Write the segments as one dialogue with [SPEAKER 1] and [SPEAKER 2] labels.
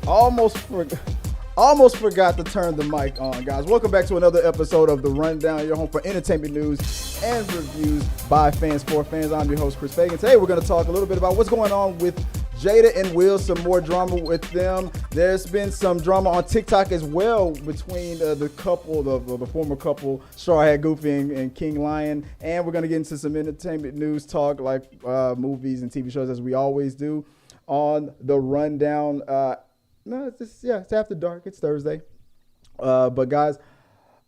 [SPEAKER 1] Almost forgot to turn the mic on, guys. Welcome back to another episode of The Rundown, your home for entertainment news and reviews by fans for fans. I'm your host, Chris Fagan. Today, we're going to talk a little bit about what's going on with Jada and Will, some more drama with them. There's been some drama on TikTok as well between the couple, the former couple, Strawhat Goofy and King Lion. And we're going to get into some entertainment news talk like movies and TV shows as we always do on The Rundown. It's after dark. It's Thursday. But guys,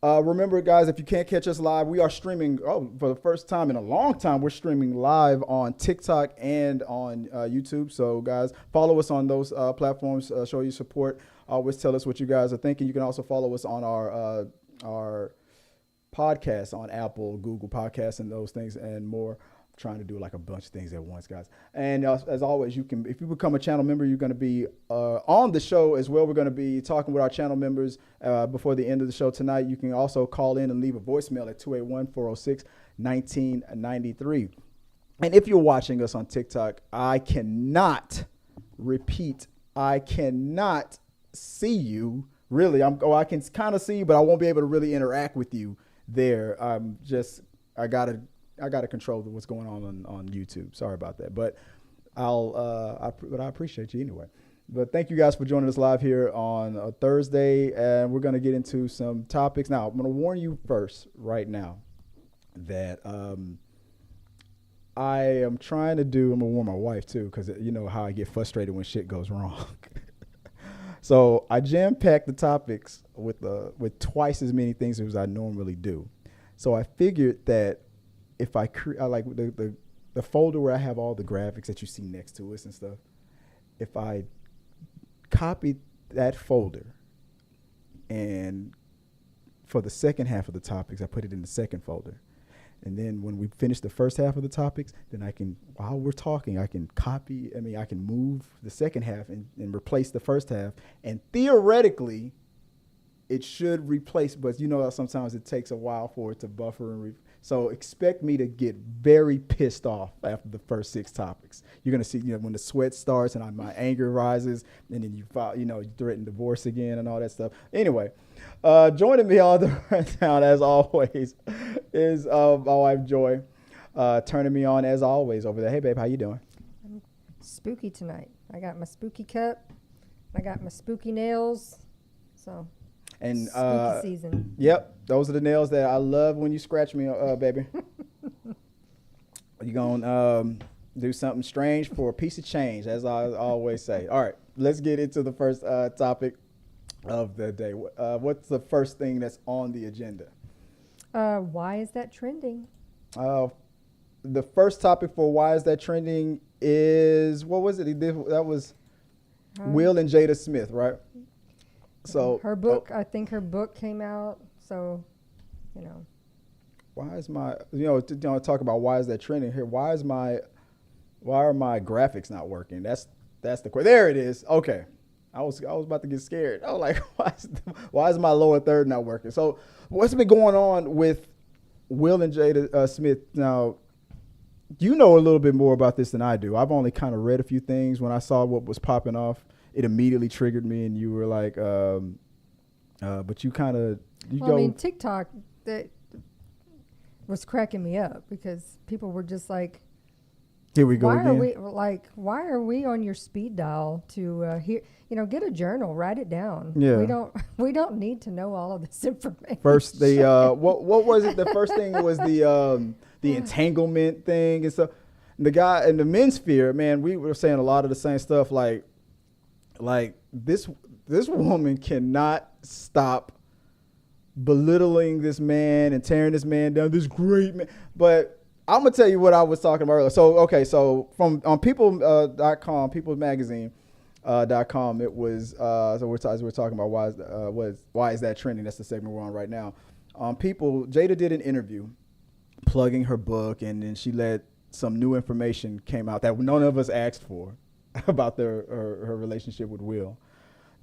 [SPEAKER 1] remember, guys, if you can't catch us live, we are streaming. For the first time in a long time, we're streaming live on TikTok and on YouTube. So, guys, follow us on those platforms. Show your support. Always tell us what you guys are thinking. You can also follow us on our podcasts on Apple, Google Podcasts, and those things and more. Trying to do like a bunch of things at once, guys. And as always, you can, if you become a channel member, you're going to be on the show as well. We're going to be talking with our channel members before the end of the show tonight. You can also call in and leave a voicemail at 281-406-1993. And if you're watching us on TikTok, I cannot see you. Really, I can kind of see you, but I won't be able to really interact with you there. I gotta control what's going on YouTube. Sorry about that, but I appreciate you anyway. But thank you guys for joining us live here on a Thursday, and we're gonna get into some topics. Now, I'm gonna warn you first right now that I am trying to do. I'm gonna warn my wife too, because you know how I get frustrated when shit goes wrong. So I jam-packed the topics with twice as many things as I normally do. So I figured that if I like the folder where I have all the graphics that you see next to us and stuff, if I copy that folder and for the second half of the topics, I put it in the second folder. And then when we finish the first half of the topics, then I can, while we're talking, I can move the second half and replace the first half. And theoretically, it should replace, but you know how sometimes it takes a while for it to buffer and so expect me to get very pissed off after the first 6 topics. You're going to see, when the sweat starts and my anger rises, and then you threaten divorce again and all that stuff. Anyway, joining me on the rundown, as always, is my wife, Joy, turning me on, as always, over there. Hey, babe, how you doing?
[SPEAKER 2] I'm spooky tonight. I got my spooky cup. I got my spooky nails. So... And spooky season.
[SPEAKER 1] Yep, those are the nails that I love when you scratch me, baby. You're gonna do something strange for a piece of change, as I always say. All right, let's get into the first topic of the day. What's the first thing that's on the agenda?
[SPEAKER 2] Why is that trending?
[SPEAKER 1] The first topic for why is that trending is, what was it? That was Will and Jada Smith, right? So
[SPEAKER 2] her book, I think her book came out. So,
[SPEAKER 1] why is my, talk about why is that trending here? Why are my graphics not working? That's the question. There it is. Okay. I was about to get scared. I was like, why is my lower third not working? So what's been going on with Will and Jada Smith? Now, you know a little bit more about this than I do. I've only kind of read a few things. When I saw what was popping off, it immediately triggered me, and you were like, but you kind of,
[SPEAKER 2] TikTok, that was cracking me up because people were just like,
[SPEAKER 1] here we go
[SPEAKER 2] again. Why are we on your speed dial to get a journal, write it down. Yeah. We don't need to know all of this information.
[SPEAKER 1] First, what was it? The first thing was the entanglement thing and stuff. The guy in the men's sphere, man, we were saying a lot of the same stuff, like this woman cannot stop belittling this man and tearing this man down, this great man. But I'm gonna tell you what I was talking about earlier. So from on people.com, peoplemagazine.com, it was we're talking about why is that trending? That's the segment we're on right now. Jada did an interview plugging her book, and then she let some new information came out that none of us asked for about her relationship with Will,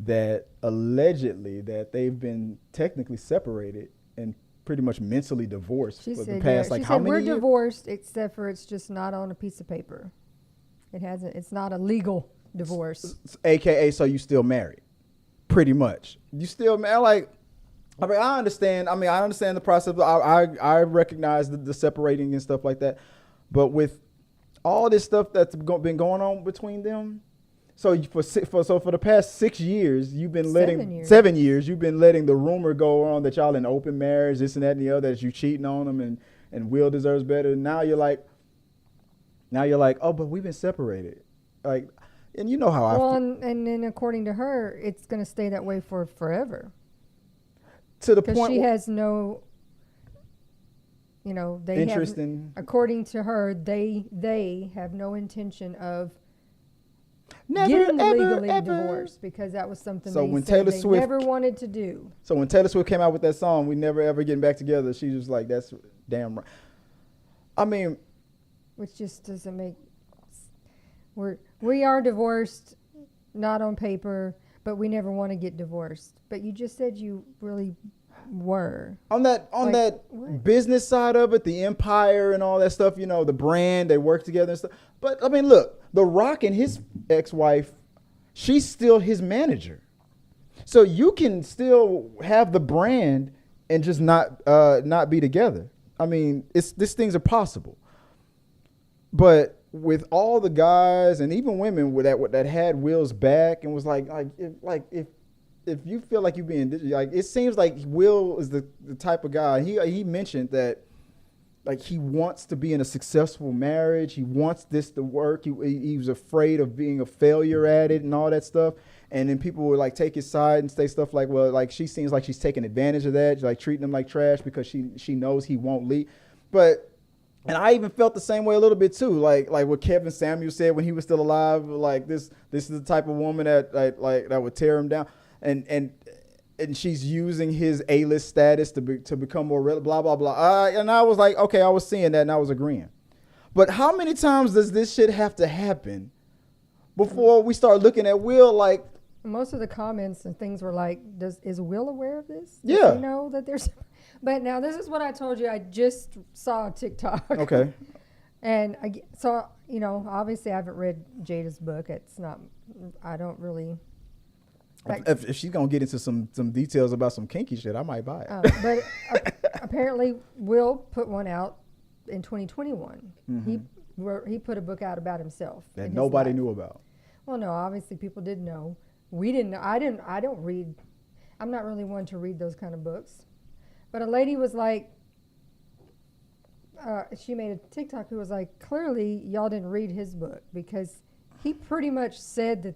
[SPEAKER 1] that allegedly that they've been technically separated and pretty much mentally divorced for the past how many years?
[SPEAKER 2] We're divorced, except for it's just not on a piece of paper. It's not a legal divorce.
[SPEAKER 1] AKA, so you still married? pretty much. You still, man, like, I understand. I understand the process. I recognize the separating and stuff like that. But with all this stuff that's been going on between them, so for the past 6 years, you've been letting 7 years, you've been letting the rumor go on that y'all in open marriage, this and that and the other, that you cheating on them and Will deserves better. Now you're like, oh, but we've been separated, like, and you know how I feel.
[SPEAKER 2] And then according to her, it's going to stay that way for forever.
[SPEAKER 1] To the point
[SPEAKER 2] because she has no, they
[SPEAKER 1] interest
[SPEAKER 2] have, according to her, they have no intention of getting legally divorced, because that was something they never wanted to do.
[SPEAKER 1] So when Taylor Swift came out with that song, "We Never Ever Getting Back Together," she was like, "That's damn right." I mean,
[SPEAKER 2] which just doesn't make. We are divorced, not on paper, but we never want to get divorced. But you just said you really were.
[SPEAKER 1] On that what? Business side of it, the empire and all that stuff, the brand, they work together and stuff. But I mean, look, The Rock and his ex-wife, she's still his manager. So you can still have the brand and just not be together. I mean, these things are possible. But with all the guys and even women that had Will's back and was like if you feel like you're being like, it seems like Will is the type of guy. He mentioned that, like, he wants to be in a successful marriage. He wants this to work. He was afraid of being a failure at it and all that stuff. And then people would like take his side and say stuff like, well, like, she seems like she's taking advantage of that, like treating him like trash because she knows he won't leave. And I even felt the same way a little bit too, like what Kevin Samuel said when he was still alive, like this is the type of woman that would tear him down, and she's using his A-list status to become more blah blah blah. And I was like, okay, I was seeing that and I was agreeing, but how many times does this shit have to happen before we start looking at Will like?
[SPEAKER 2] Most of the comments and things were like, is Will aware of this?
[SPEAKER 1] Yeah.
[SPEAKER 2] Does he know that there's... But now this is what I told you. I just saw TikTok.
[SPEAKER 1] Okay.
[SPEAKER 2] And so, obviously I haven't read Jada's book. I don't really...
[SPEAKER 1] If she's going to get into some details about some kinky shit, I might buy it.
[SPEAKER 2] But apparently Will put one out in 2021. Mm-hmm. He put a book out about himself.
[SPEAKER 1] That nobody knew about.
[SPEAKER 2] Well, no, obviously people did know. We didn't know. I don't read. I'm not really one to read those kind of books. But a lady was like, she made a TikTok who was like, clearly y'all didn't read his book, because he pretty much said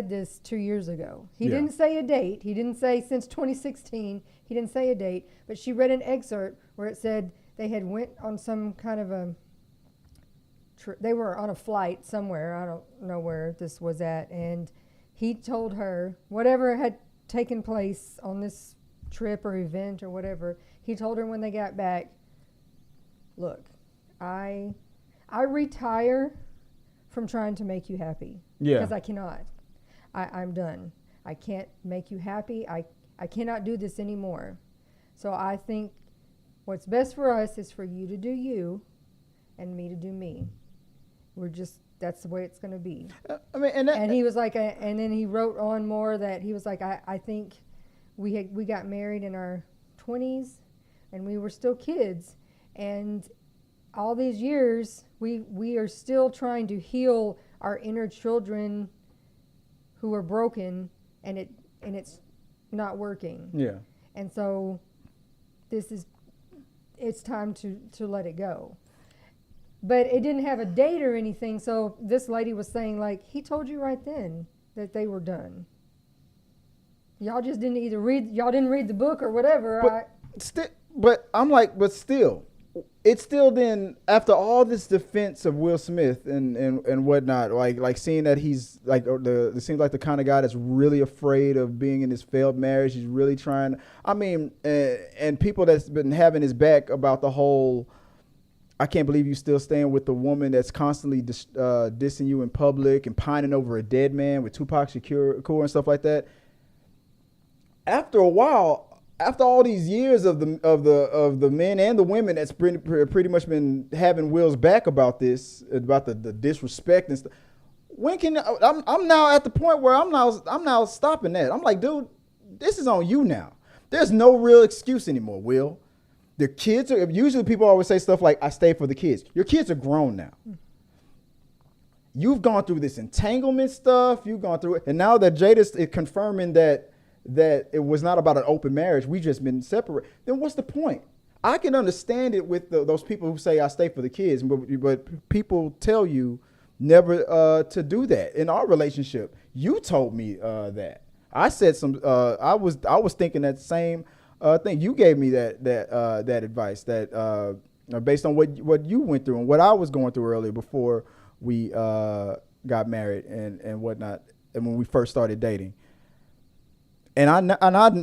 [SPEAKER 2] this 2 years ago. He didn't say a date. He didn't say since 2016. He didn't say a date. But she read an excerpt where it said they had went on some kind of they were on a flight somewhere. I don't know where this was at. And he told her whatever had taken place on this trip or event or whatever, he told her when they got back, look, I retire from trying to make you happy.
[SPEAKER 1] Yeah.
[SPEAKER 2] Because I cannot. I'm done. I can't make you happy. I cannot do this anymore. So I think what's best for us is for you to do you and me to do me. That's the way it's going to be. And he was like, and then he wrote on more that he was like, I think we got married in our 20s and we were still kids, and all these years we are still trying to heal our inner children who are broken, and it's not working.
[SPEAKER 1] Yeah.
[SPEAKER 2] And so it's time to let it go. But it didn't have a date or anything, so this lady was saying, like, he told you right then that they were done. Y'all just didn't y'all didn't read the book or whatever.
[SPEAKER 1] But I'm like, but still, it's still then, after all this defense of Will Smith and whatnot, like seeing that he's like it seems like the kind of guy that's really afraid of being in this failed marriage. He's really trying. I mean, and people that's been having his back about the whole, I can't believe you still staying with the woman that's constantly dissing you in public and pining over a dead man with Tupac Shakur and stuff like that. After a while, after all these years of the men and the women that's pretty much been having Will's back about this, about the disrespect and stuff, when can I'm now at the point where I'm now stopping that. I'm like, dude, this is on you now. There's no real excuse anymore, Will. The kids are usually people always say stuff like, I stay for the kids. Your kids are grown now. You've gone through this entanglement stuff. You've gone through it. And now that Jada's confirming that it was not about an open marriage, we just been separate. Then what's the point? I can understand it with those people who say I stay for the kids, but people tell you never to do that in our relationship. You told me that. I said I was thinking that same thing. You gave me that advice that based on what you went through and what I was going through earlier before we got married and whatnot, and when we first started dating. And I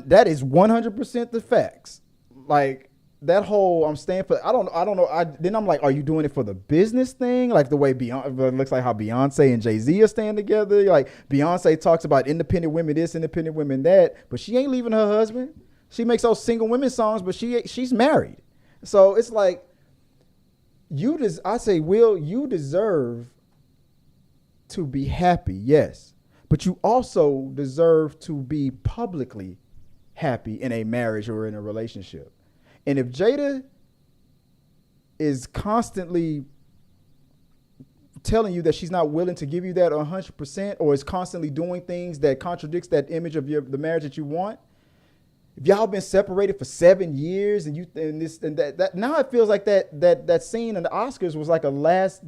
[SPEAKER 1] that is 100% the facts. Like that whole I'm staying for. I don't know. Then I'm like, are you doing it for the business thing? Like the way it looks like how Beyonce and Jay-Z are staying together. Like Beyonce talks about independent women this, independent women that, but she ain't leaving her husband. She makes those single women songs, but she's married. So it's like I say, Will, you deserve to be happy, yes, but you also deserve to be publicly happy in a marriage or in a relationship. And if Jada is constantly telling you that she's not willing to give you that 100%, or is constantly doing things that contradicts that image of the marriage that you want, if y'all been separated for 7 years and that now it feels like that scene in the Oscars was like a last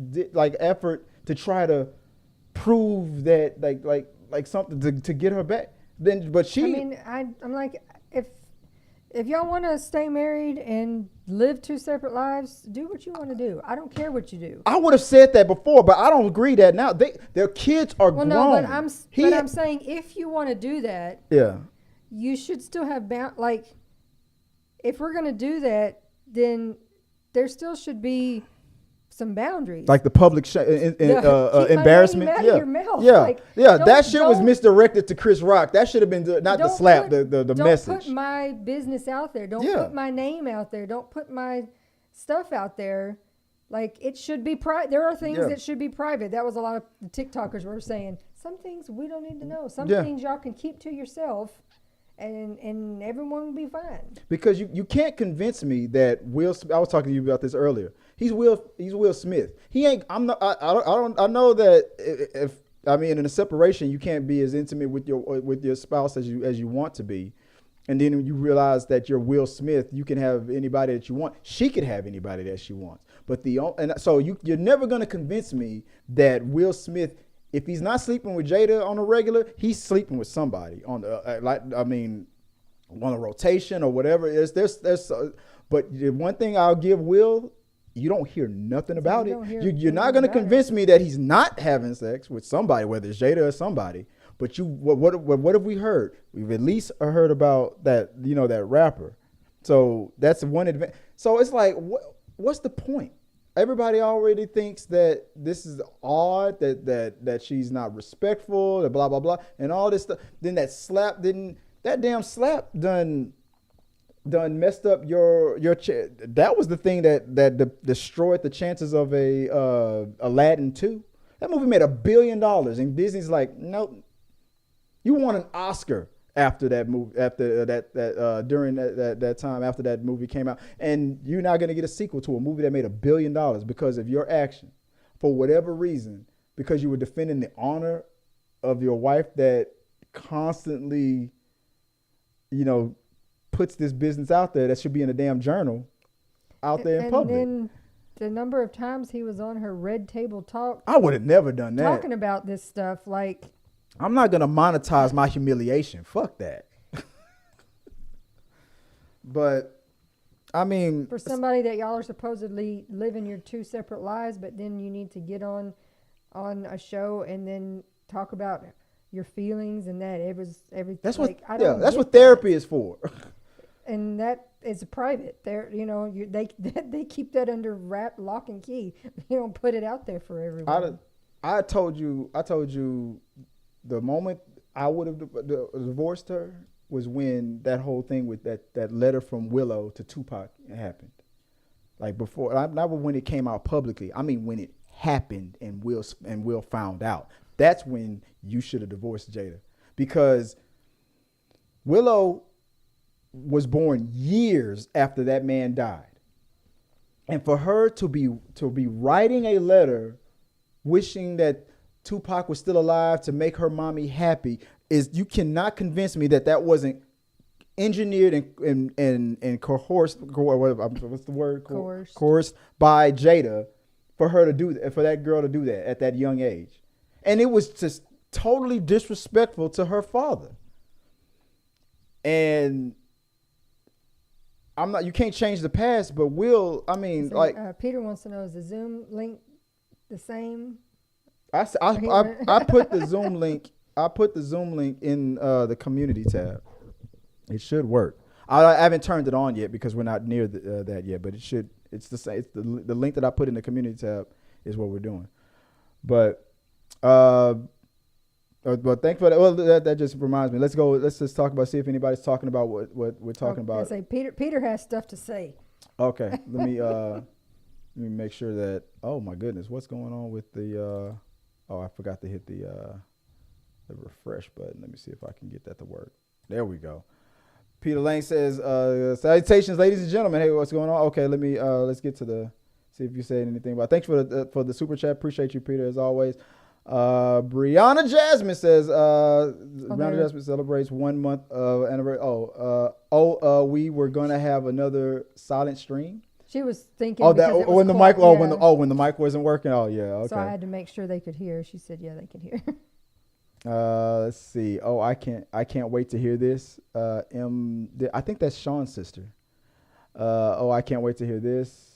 [SPEAKER 1] effort to try to prove that like something to get her back. But she. I
[SPEAKER 2] mean, I'm like, if y'all want to stay married and live two separate lives, do what you want to do. I don't care what you do.
[SPEAKER 1] I would have said that before, but I don't agree that now. Their kids are grown.
[SPEAKER 2] No, but I'm saying if you want to do that,
[SPEAKER 1] yeah,
[SPEAKER 2] you should still have if we're going to do that, then there still should be some boundaries,
[SPEAKER 1] like the public embarrassment.
[SPEAKER 2] Out of your mouth.
[SPEAKER 1] That shit was misdirected to Chris Rock. That should have been not the slap, the message.
[SPEAKER 2] Don't put my business out there. Don't put my name out there. Don't put my stuff out there. Like it should be private. There are things that should be private. That was a lot of the TikTokers were saying. Some things we don't need to know. Some things y'all can keep to yourself. And everyone will be fine. Because
[SPEAKER 1] you can't convince me that Will. I was talking to you about this earlier. He's Will Smith. He ain't. I'm not. I know that in a separation you can't be as intimate with your spouse as you want to be, and then when you realize that you're Will Smith, you can have anybody that you want. She could have anybody that she wants. But so you're never gonna convince me that Will Smith, if he's not sleeping with Jada on a regular, he's sleeping with somebody on the on a rotation or whatever. But the one thing I'll give Will, you don't hear nothing about it. You're not going to convince me that he's not having sex with somebody, whether it's Jada or somebody. But what have we heard? We've at least heard about that, that rapper. So that's one advantage. So it's like, what's the point? Everybody already thinks that this is odd, that she's not respectful, that blah, blah, blah, and all this stuff. Then that damn slap done messed up your that was the thing that destroyed the chances of a Aladdin 2. That movie made $1 billion, and Disney's like, nope. You won an Oscar after that movie, during that time after that movie came out, and you're not going to get a sequel to a movie that made $1 billion because of your action, for whatever reason, because you were defending the honor of your wife that constantly, puts this business out there that should be in a damn journal out there in public. And then
[SPEAKER 2] the number of times he was on her Red Table Talk,
[SPEAKER 1] I would have never done that.
[SPEAKER 2] Talking about this stuff, like,
[SPEAKER 1] I'm not gonna monetize my humiliation. Fuck that. But I mean,
[SPEAKER 2] for somebody that y'all are supposedly living your two separate lives, but then you need to get on a show and then talk about your feelings and that it was everything.
[SPEAKER 1] That's what. That's what therapy is for.
[SPEAKER 2] And that is private. They keep that under wrap, lock and key. You don't put it out there for everyone.
[SPEAKER 1] I told you the moment I would have divorced her was when that whole thing with that letter from Willow to Tupac happened. Like before, not when it came out publicly. I mean when it happened and Will found out. That's when you should have divorced Jada, because Willow was born years after that man died. And for her to be writing a letter wishing that Tupac was still alive to make her mommy happy, is, you cannot convince me that that wasn't engineered and coerced, what's the word? Coerced by Jada for her to do that, for that girl to do that at that young age. And it was just totally disrespectful to her father. And you can't change the past, but Will, I mean, like,
[SPEAKER 2] Peter wants to know, is the Zoom link the same?
[SPEAKER 1] I put the Zoom link. I put the Zoom link in the community tab. It should work. I haven't turned it on yet because we're not near that yet, but it should. It's the same. It's the link that I put in the community tab is what we're doing. But thanks for that. Well, that just reminds me. Let's just talk about, see if anybody's talking about what we're talking about.
[SPEAKER 2] Say Peter has stuff to say.
[SPEAKER 1] Okay, let me make sure that. Oh my goodness, what's going on with the? I forgot to hit the refresh button. Let me see if I can get that to work. There we go. Peter Lane says, "Salutations, ladies and gentlemen. Hey, what's going on?" Okay, let's get to see if you said anything about. Thanks for the super chat. Appreciate you, Peter, as always. Brianna Jasmine says, Brianna Jasmine celebrates 1 month of anniversary. We were gonna have another silent stream.
[SPEAKER 2] She was thinking.
[SPEAKER 1] When the mic wasn't working. Oh yeah, okay.
[SPEAKER 2] So I had to make sure they could hear. She said, yeah, they could hear.
[SPEAKER 1] Let's see. Oh, I can't wait to hear this. I think that's Sean's sister. I can't wait to hear this.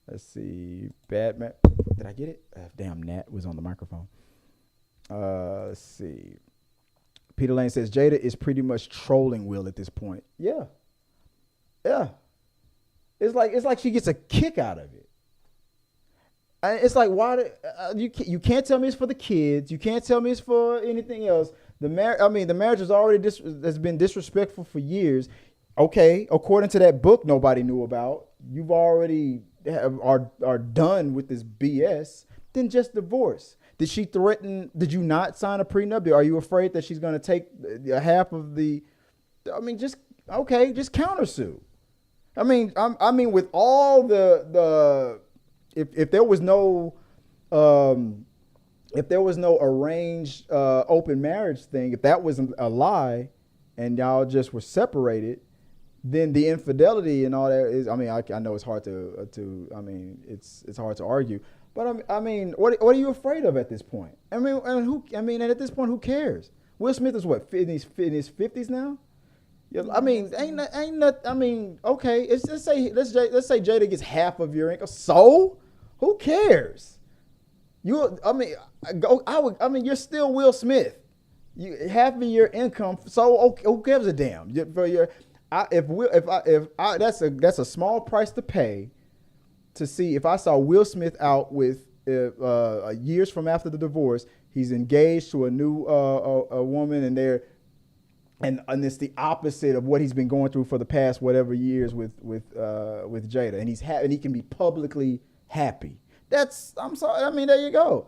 [SPEAKER 1] Let's see. Batman. Did I get it? Damn, Nat was on the microphone. Let's see. Peter Lane says Jada is pretty much trolling Will at this point. Yeah. It's like she gets a kick out of it. It's like, why you can't tell me it's for the kids. You can't tell me it's for anything else. The marriage has already has been disrespectful for years. Okay, according to that book nobody knew about, you've already are done with this BS. Then just divorce. Did she threaten? Did you not sign a prenup? Are you afraid that she's going to take half of the? Just countersue. With all the if there was no arranged open marriage thing, if that wasn't a lie, and y'all just were separated, then the infidelity and all that is. I know it's hard it's hard to argue, but what are you afraid of at this point? And at this point, who cares? Will Smith is what, in his 50s now? Yeah, okay. Let's say Jada gets half of your income. So, who cares? You're still Will Smith. Half of your income. So, okay, who gives a damn? That's a small price to pay to see if I saw Will Smith out with years from after the divorce. He's engaged to a new a woman, and they're. And it's the opposite of what he's been going through for the past whatever years with Jada, and he can be publicly happy. I'm sorry. There you go.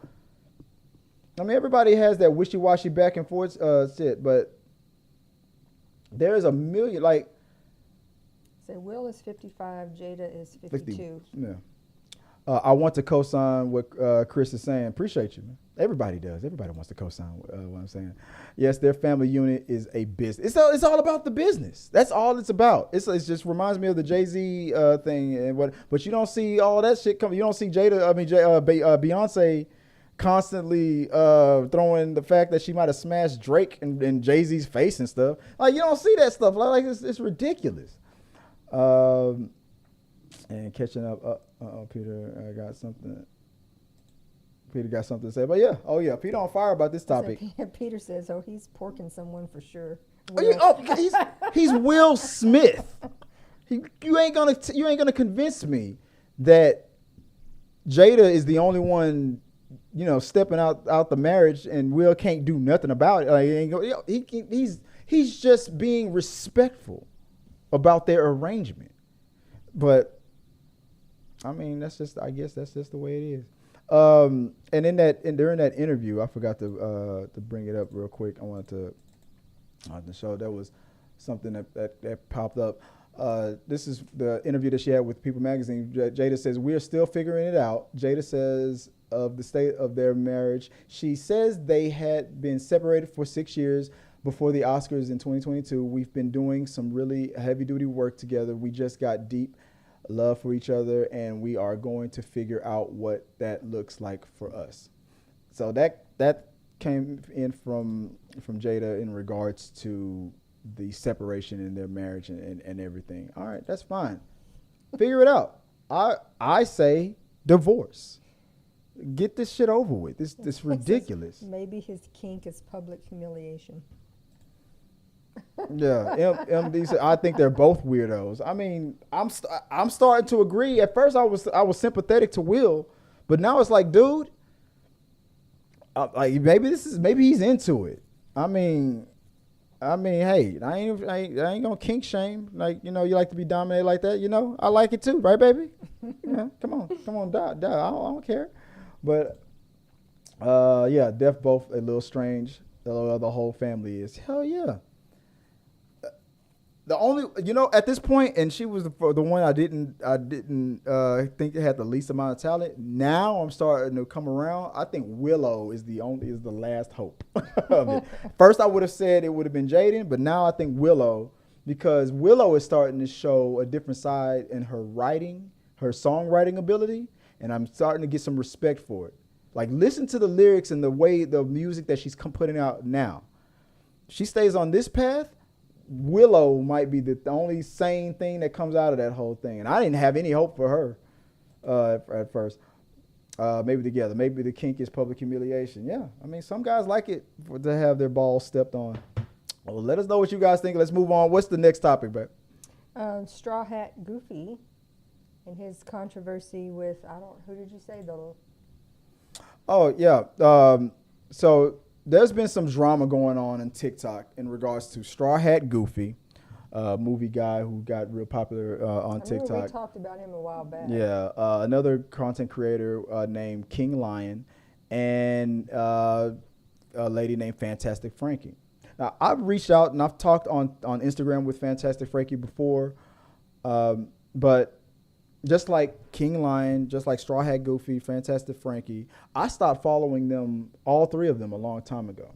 [SPEAKER 1] Everybody has that wishy-washy back and forth shit, but there is a million
[SPEAKER 2] Say Will is 55, Jada is 52.
[SPEAKER 1] Yeah. I want to co-sign what Chris is saying. Appreciate you, man. Everybody does. Everybody wants to co-sign what I'm saying. Yes, their family unit is a business. It's all about the business. That's all it's about. It just reminds me of the Jay-Z thing and what. But you don't see all that shit coming. You don't see Beyonce constantly throwing the fact that she might have smashed Drake in Jay-Z's face and stuff. You don't see that stuff. It's ridiculous. And catching up. Peter, I got something. Peter got something to say, but yeah, Peter on fire about this topic.
[SPEAKER 2] Peter says, he's porking someone for sure.
[SPEAKER 1] He's Will Smith. You ain't gonna convince me that Jada is the only one, stepping out the marriage, and Will can't do nothing about it. He's just being respectful about their arrangement, but. I guess that's just the way it is. And during that interview, I forgot to bring it up real quick. I wanted to show there was something that popped up. This is the interview that she had with People Magazine. Jada says, "We are still figuring it out." Jada says of the state of their marriage. She says they had been separated for 6 years before the Oscars in 2022. "We've been doing some really heavy duty work together. We just got deep love for each other, and we are going to figure out what that looks like for us." So that came in from Jada in regards to the separation in their marriage and everything. All right, that's fine. Figure it out. I say divorce. Get this shit over with. This ridiculous.
[SPEAKER 2] Maybe his kink is public humiliation.
[SPEAKER 1] Yeah, MD said, "I think they're both weirdos." I mean, I'm starting to agree. At first, I was sympathetic to Will, but now it's like, dude, like maybe he's into it. I mean, hey, I ain't gonna kink shame. Like, you like to be dominated like that. I like it too, right, baby? Yeah, come on, duh. I don't care. But yeah, Def both a little strange. The whole family is hell yeah. The only, at this point, and she was the one I didn't think had the least amount of talent. Now I'm starting to come around. I think Willow is the last hope of it. First, I would have said it would have been Jaden, but now I think Willow, because Willow is starting to show a different side in her writing, her songwriting ability, and I'm starting to get some respect for it. Like, listen to the lyrics and the music that she's putting out now. She stays on this path. Willow might be the only sane thing that comes out of that whole thing. And I didn't have any hope for her at first. Maybe together. Maybe the kink is public humiliation. Yeah. I mean, some guys like it to have their balls stepped on. Well, let us know what you guys think. Let's move on. What's the next topic, babe?
[SPEAKER 2] Strawhat Goofy and his controversy with, who did you say?
[SPEAKER 1] Oh, yeah. So there's been some drama going on TikTok in regards to Strawhat Goofy, movie guy who got real popular on TikTok.
[SPEAKER 2] We talked about him a while back.
[SPEAKER 1] Yeah, another content creator named King Lion, and a lady named Fantastic Frankie. Now, I've reached out and I've talked on Instagram with Fantastic Frankie before, but just like King Lion, just like Straw Hat Goofy, Fantastic Frankie, I stopped following them, all three of them, a long time ago.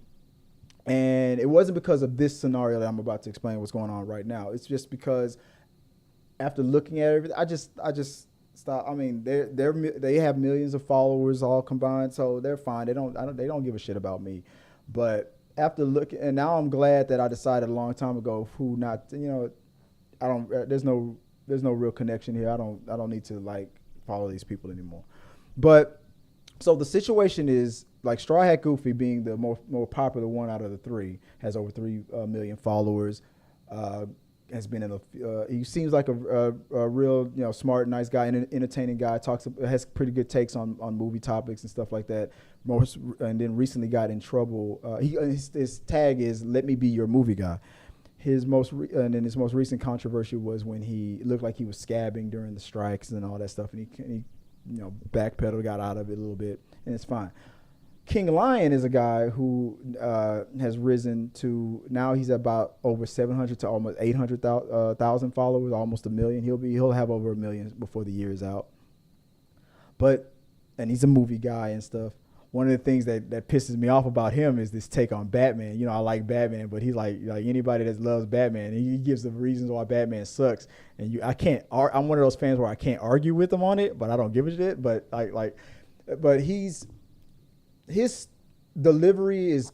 [SPEAKER 1] And it wasn't because of this scenario that I'm about to explain what's going on right now. It's just because after looking at everything, I just stopped. I mean, they have millions of followers all combined, so they're fine. They don't give a shit about me. But after looking, and now I'm glad that I decided a long time ago who not. There's no real connection here. I don't need to like follow these people anymore. But so the situation is like Straw Hat Goofy being the more popular one out of the three, has over 3 million followers. Has been he seems like a real smart, nice guy, and an entertaining guy. Has pretty good takes on movie topics and stuff like that. And then recently got in trouble. His tag is "Let me be your movie guy." His most recent controversy was when he looked like he was scabbing during the strikes and all that stuff, and he backpedaled, got out of it a little bit, and it's fine. King Lion is a guy who has risen to, now he's about over 700 to almost 800,000 followers, almost 1 million. He'll have over 1 million before the year is out. And he's a movie guy and stuff. One of the things that pisses me off about him is this take on Batman. I like Batman, but he's like anybody that loves Batman, and he gives the reasons why Batman sucks. And I'm one of those fans where I can't argue with him on it, but I don't give a shit. But his delivery is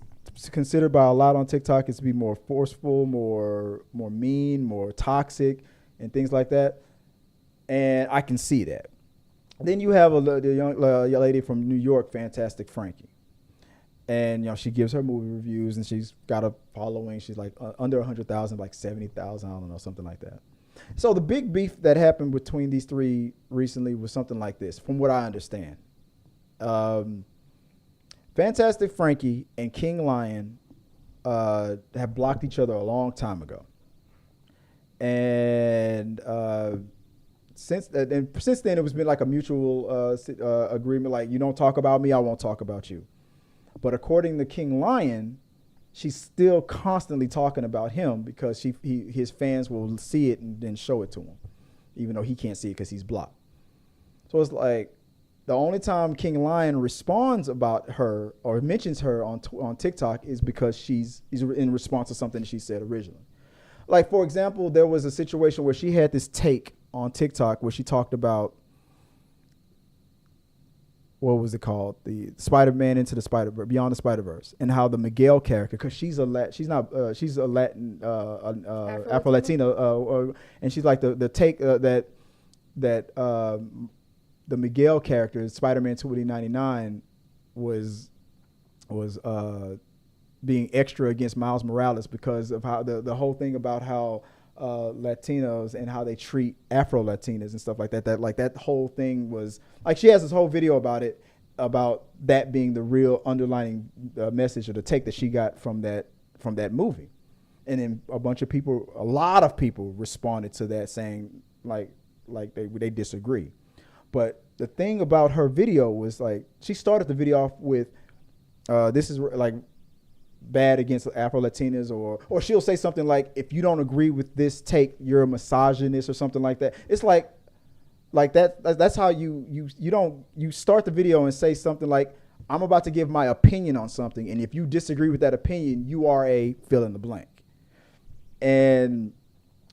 [SPEAKER 1] considered by a lot on TikTok is to be more forceful, more mean, more toxic, and things like that. And I can see that. Then you have the young lady from New York, Fantastic Frankie. And, she gives her movie reviews, and she's got a following. She's like under 100,000, like 70,000, I don't know, something like that. So the big beef that happened between these three recently was something like this, from what I understand. Fantastic Frankie and King Lion have blocked each other a long time ago. And since then it was been like a mutual agreement, like you don't talk about me, I won't talk about you. But according to King Lion, she's still constantly talking about him because his fans will see it and then show it to him, even though he can't see it because he's blocked. So it's like the only time King Lion responds about her or mentions her on TikTok is because he's in response to something she said originally. Like, for example, there was a situation where she had this take on TikTok where she talked about, what was it called? The Spider-Man into the Spider-Verse, Beyond the Spider-Verse, and how the Miguel character, because she's a Latin, Afro-Latina, and she's like the take that the Miguel character, Spider-Man 2099, was being extra against Miles Morales because of how the whole thing about how Latinos and how they treat Afro-Latinas and stuff like that. That whole thing was like, she has this whole video about it, about that being the real underlining message or the take that she got from that movie. And then a lot of people responded to that saying like they disagree. But the thing about her video was, like, she started the video off with, this is like bad against Afro-Latinas, or she'll say something like, if you don't agree with this take, you're a misogynist or something like that. It's like that's how you start the video and say something like, I'm about to give my opinion on something, and if you disagree with that opinion, you are a fill in the blank. And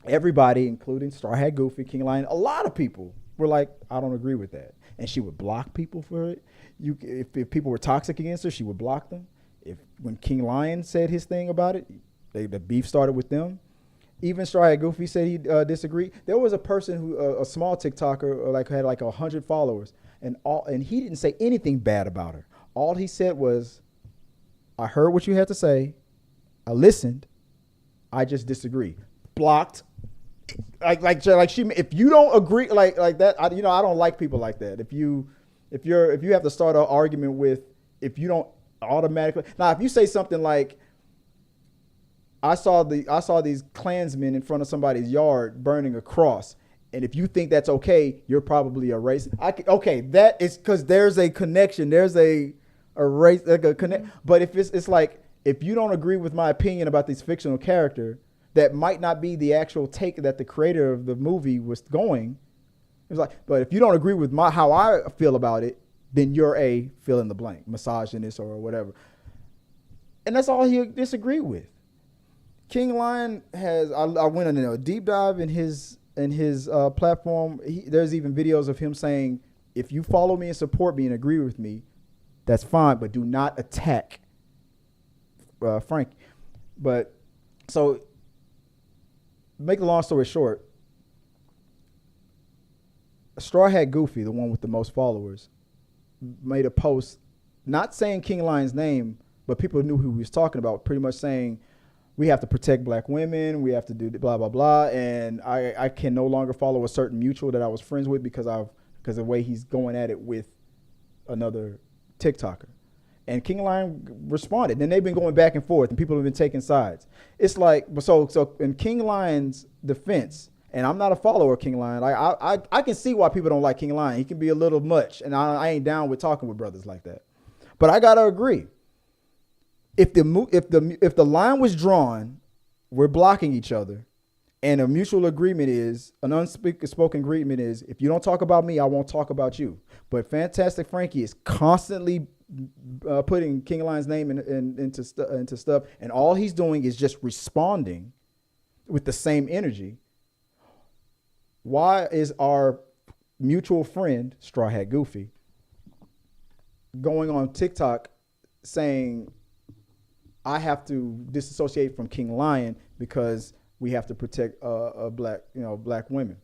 [SPEAKER 1] everybody, including Strawhat Goofy, King Lion, a lot of people were like, I don't agree with that. And she would block people for it. If people were toxic against her, she would block them. When King Lion said his thing about it, the beef started with them. Even Strawhat Goofy said he disagreed. There was a person who, a small TikToker, like had like 100 followers, and he didn't say anything bad about her. All he said was, I heard what you had to say, I listened, I just disagree. Blocked. Like she, if you don't agree like that, I don't like people like that. If you have to start an argument with, if you don't automatically, now if you say something like, I saw these Klansmen in front of somebody's yard burning a cross, and if you think that's okay, you're probably a racist. Okay, that is because there's a connection, there's a race, like a connect. But if it's like, if you don't agree with my opinion about this fictional character, that might not be the actual take that the creator of the movie was going. It's like, but if you don't agree with how I feel about it, then you're a fill in the blank, misogynist or whatever. And that's all he disagreed with. King Lion has, I went into a deep dive in his platform. There's even videos of him saying, if you follow me and support me and agree with me, that's fine, but do not attack Frank. But so, make the long story short, Strawhat Goofy, the one with the most followers, made a post not saying King Lion's name, but people knew who he was talking about, pretty much saying, we have to protect black women, we have to do blah, blah, blah, and I can no longer follow a certain mutual that I was friends with because of the way he's going at it with another TikToker. And King Lion responded. And they've been going back and forth, and people have been taking sides. It's like, so in King Lion's defense, and I'm not a follower of King Lion, I can see why people don't like King Lion. He can be a little much, and I ain't down with talking with brothers like that. But I gotta agree. If the line was drawn, we're blocking each other, and a mutual agreement is, an unspoken agreement is, if you don't talk about me, I won't talk about you. But Fantastic Frankie is constantly putting King Lion's name into stuff, and all he's doing is just responding with the same energy. Why is our mutual friend Strawhat Goofy going on TikTok saying, I have to disassociate from King Lion because we have to protect black women,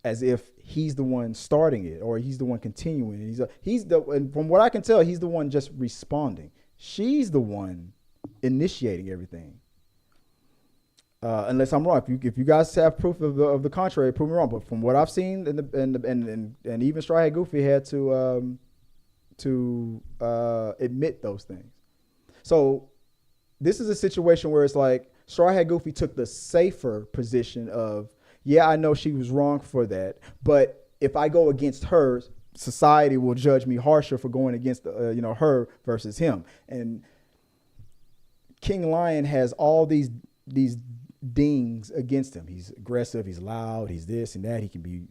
[SPEAKER 1] as if he's the one starting it or he's the one continuing. And from what I can tell, he's the one just responding. She's the one initiating everything. Unless I'm wrong, if you guys have proof of the contrary, prove me wrong. But from what I've seen, and even Strawhat Goofy had to admit those things. So this is a situation where it's like Strawhat Goofy took the safer position of, Yeah, I know she was wrong for that, but if I go against her, society will judge me harsher for going against her versus him. And King Lion has all these dings against him. He's aggressive, he's loud, he's this and that. He can be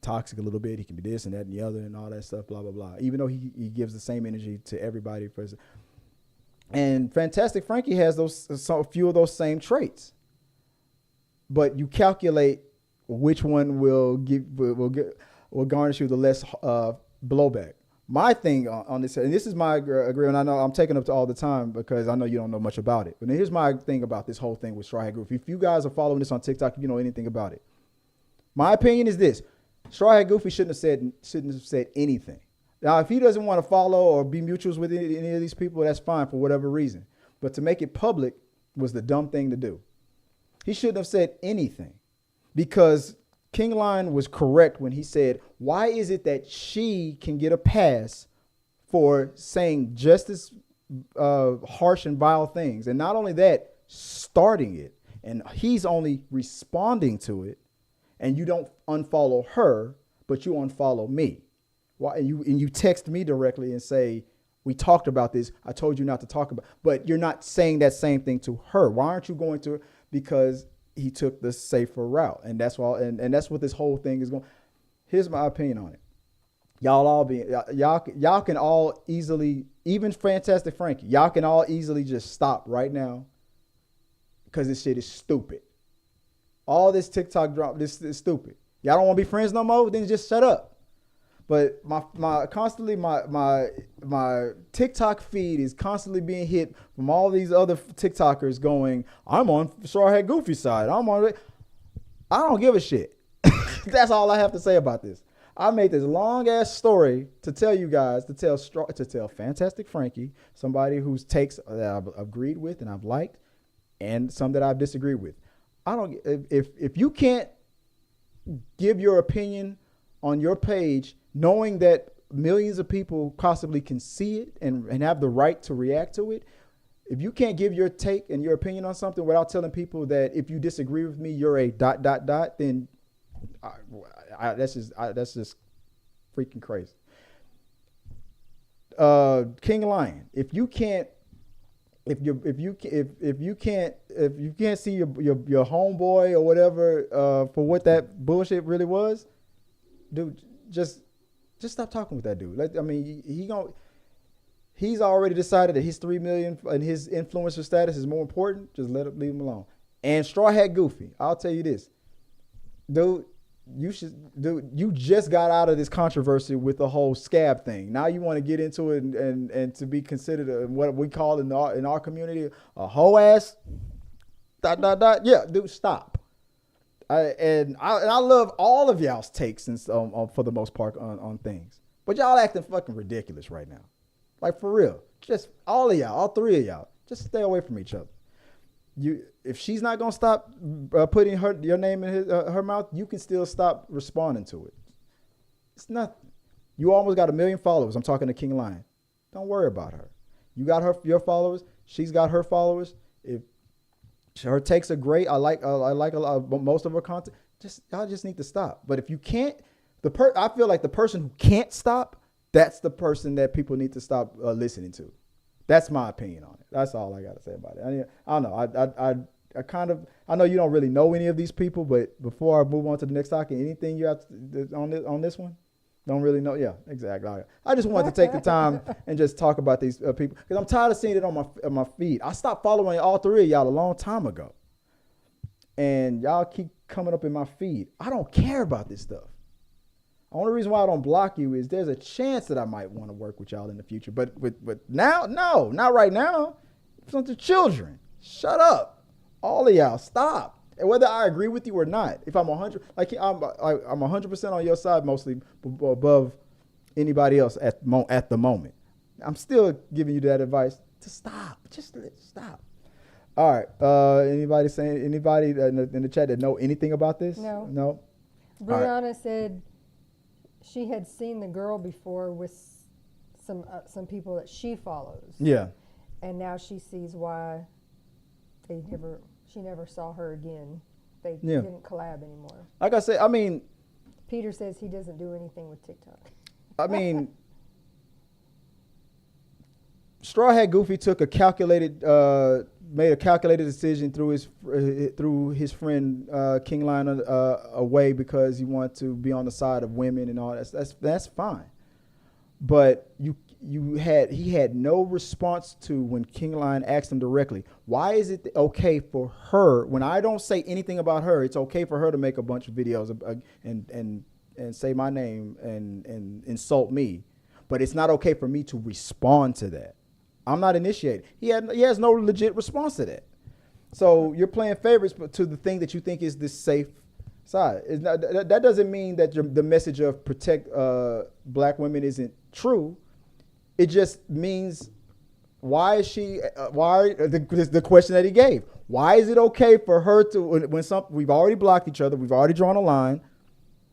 [SPEAKER 1] toxic a little bit. He can be this and that and the other and all that stuff, blah blah blah. Even though he gives the same energy to everybody. And Fantastic Frankie has a few of those same traits. But you calculate which one will garnish you the less blowback. My thing on this, and this is my agreement. I know I'm taking up to all the time because I know you don't know much about it. But here's my thing about this whole thing with Strawhat Goofy. If you guys are following this on TikTok, you know anything about it. My opinion is this: Strawhat Goofy shouldn't have said anything. Now, if he doesn't want to follow or be mutuals with any of these people, that's fine for whatever reason. But to make it public was the dumb thing to do. He shouldn't have said anything because King Lion was correct when he said, why is it that she can get a pass for saying just as harsh and vile things? And not only that, starting it. And he's only responding to it. And you don't unfollow her, but you unfollow me. Why? And you text me directly and say, we talked about this. I told you not to talk about it. But you're not saying that same thing to her. Why aren't you going to her? Because he took the safer route. And that's why, and that's what this whole thing is going. Here's my opinion on it. Y'all can all easily, even Fantastic Frankie, y'all can all easily just stop right now because this shit is stupid. All this TikTok drop, this is stupid. Y'all don't want to be friends no more? Then just shut up. But my TikTok feed is constantly being hit from all these other TikTokers going, I'm on Strawhat Goofy's side. I don't give a shit. That's all I have to say about this. I made this long ass story to tell you guys, to tell Fantastic Frankie, somebody whose takes that I've agreed with and I've liked, and some that I've disagreed with. If you can't give your opinion on your page, knowing that millions of people possibly can see it and have the right to react to it, if you can't give your take and your opinion on something without telling people that if you disagree with me, you're a ... then that's just freaking crazy. King Lion, if you can't see your homeboy or whatever for what that bullshit really was, dude, just stop talking with that dude. He's already decided that his 3 million and his influencer status is more important. Just leave him alone. And Strawhat Goofy, I'll tell you this, dude, you just got out of this controversy with the whole scab thing. Now you want to get into it and to be considered what we call in our community a hoe ass ... Yeah, dude, stop. I love all of y'all's takes and for the most part on things, but y'all acting fucking ridiculous right now. Like, for real, just all of y'all, all three of y'all, just stay away from each other. If she's not gonna stop putting your name in her mouth, you can still stop responding to it. It's nothing. You almost got 1 million followers. I'm talking to King Lion. Don't worry about her. You got your followers. She's got her followers. If her takes are great, I like a lot, most of her content. Y'all just need to stop. But if you can't, I feel like the person who can't stop, that's the person that people need to stop listening to. That's my opinion on it. That's all I got to say about it. I don't know. I know you don't really know any of these people, but before I move on to the next topic, anything you have on this one? Don't really know. Yeah, exactly. I just wanted to take the time and just talk about these people because I'm tired of seeing it on my feed. I stopped following all three of y'all a long time ago, and y'all keep coming up in my feed. I don't care about this stuff. The only reason why I don't block you is there's a chance that I might want to work with y'all in the future. But now, no, not right now. It's not the children. Shut up. All of y'all, stop. And whether I agree with you or not, if I'm 100%, I'm 100% on your side, mostly above anybody else at the moment. I'm still giving you that advice to stop. Just stop. All right. Anybody in the chat that know anything about this? No.
[SPEAKER 2] Brianna said she had seen the girl before with some people that she follows.
[SPEAKER 1] Yeah.
[SPEAKER 2] And now she sees why she never saw her again. they
[SPEAKER 1] Yeah.
[SPEAKER 2] didn't collab anymore.
[SPEAKER 1] Like I said, I mean,
[SPEAKER 2] Peter says he doesn't do anything with TikTok.
[SPEAKER 1] Straw Hat Goofy took a made a calculated decision through his friend King Lion away because he wanted to be on the side of women and all that. That's fine, but he had no response to when King Lion asked him directly, why is it okay for her, when I don't say anything about her, it's okay for her to make a bunch of videos and say my name and insult me, but it's not okay for me to respond to that. I'm not initiated. He has no legit response to that. So you're playing favorites to the thing that you think is the safe side. That doesn't mean that the message of protect black women isn't true. It just means why is she? The question that he gave? Why is it okay for her to we've already blocked each other, we've already drawn a line.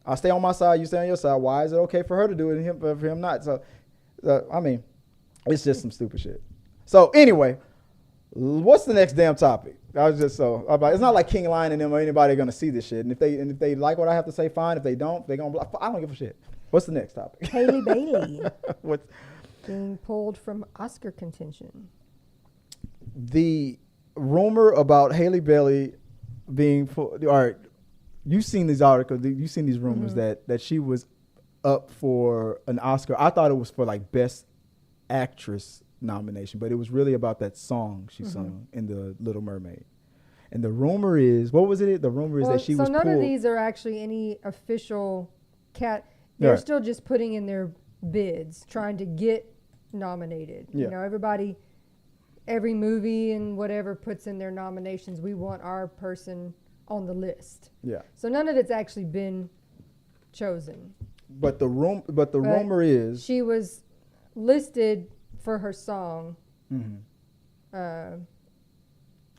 [SPEAKER 1] I stay on my side, you stay on your side. Why is it okay for her to do it and for him not? So I mean, it's just some stupid shit. So anyway, what's the next damn topic? I was just it's not like King Lion and them or anybody gonna see this shit. And if they like what I have to say, fine. If they don't, they're gonna block. I don't give a shit. What's the next topic?
[SPEAKER 2] Hallie Bailey
[SPEAKER 1] What's
[SPEAKER 2] being pulled from Oscar contention.
[SPEAKER 1] the rumor about Hallie Bailey being pulled? All right, you've seen these articles. You've seen these rumors that she was up for an Oscar. I thought it was for like Best Actress nomination, but it was really about that song she sung in The Little Mermaid. And the rumor is, what was it? The rumor is that she was pulled.
[SPEAKER 2] So none of these are actually any official They're still just putting in their bids, trying to get nominated.
[SPEAKER 1] Yeah.
[SPEAKER 2] You know, every movie and whatever puts in their nominations. We want our person on the list.
[SPEAKER 1] Yeah.
[SPEAKER 2] So none of it's actually been chosen.
[SPEAKER 1] But the rumor is
[SPEAKER 2] she was listed for her song.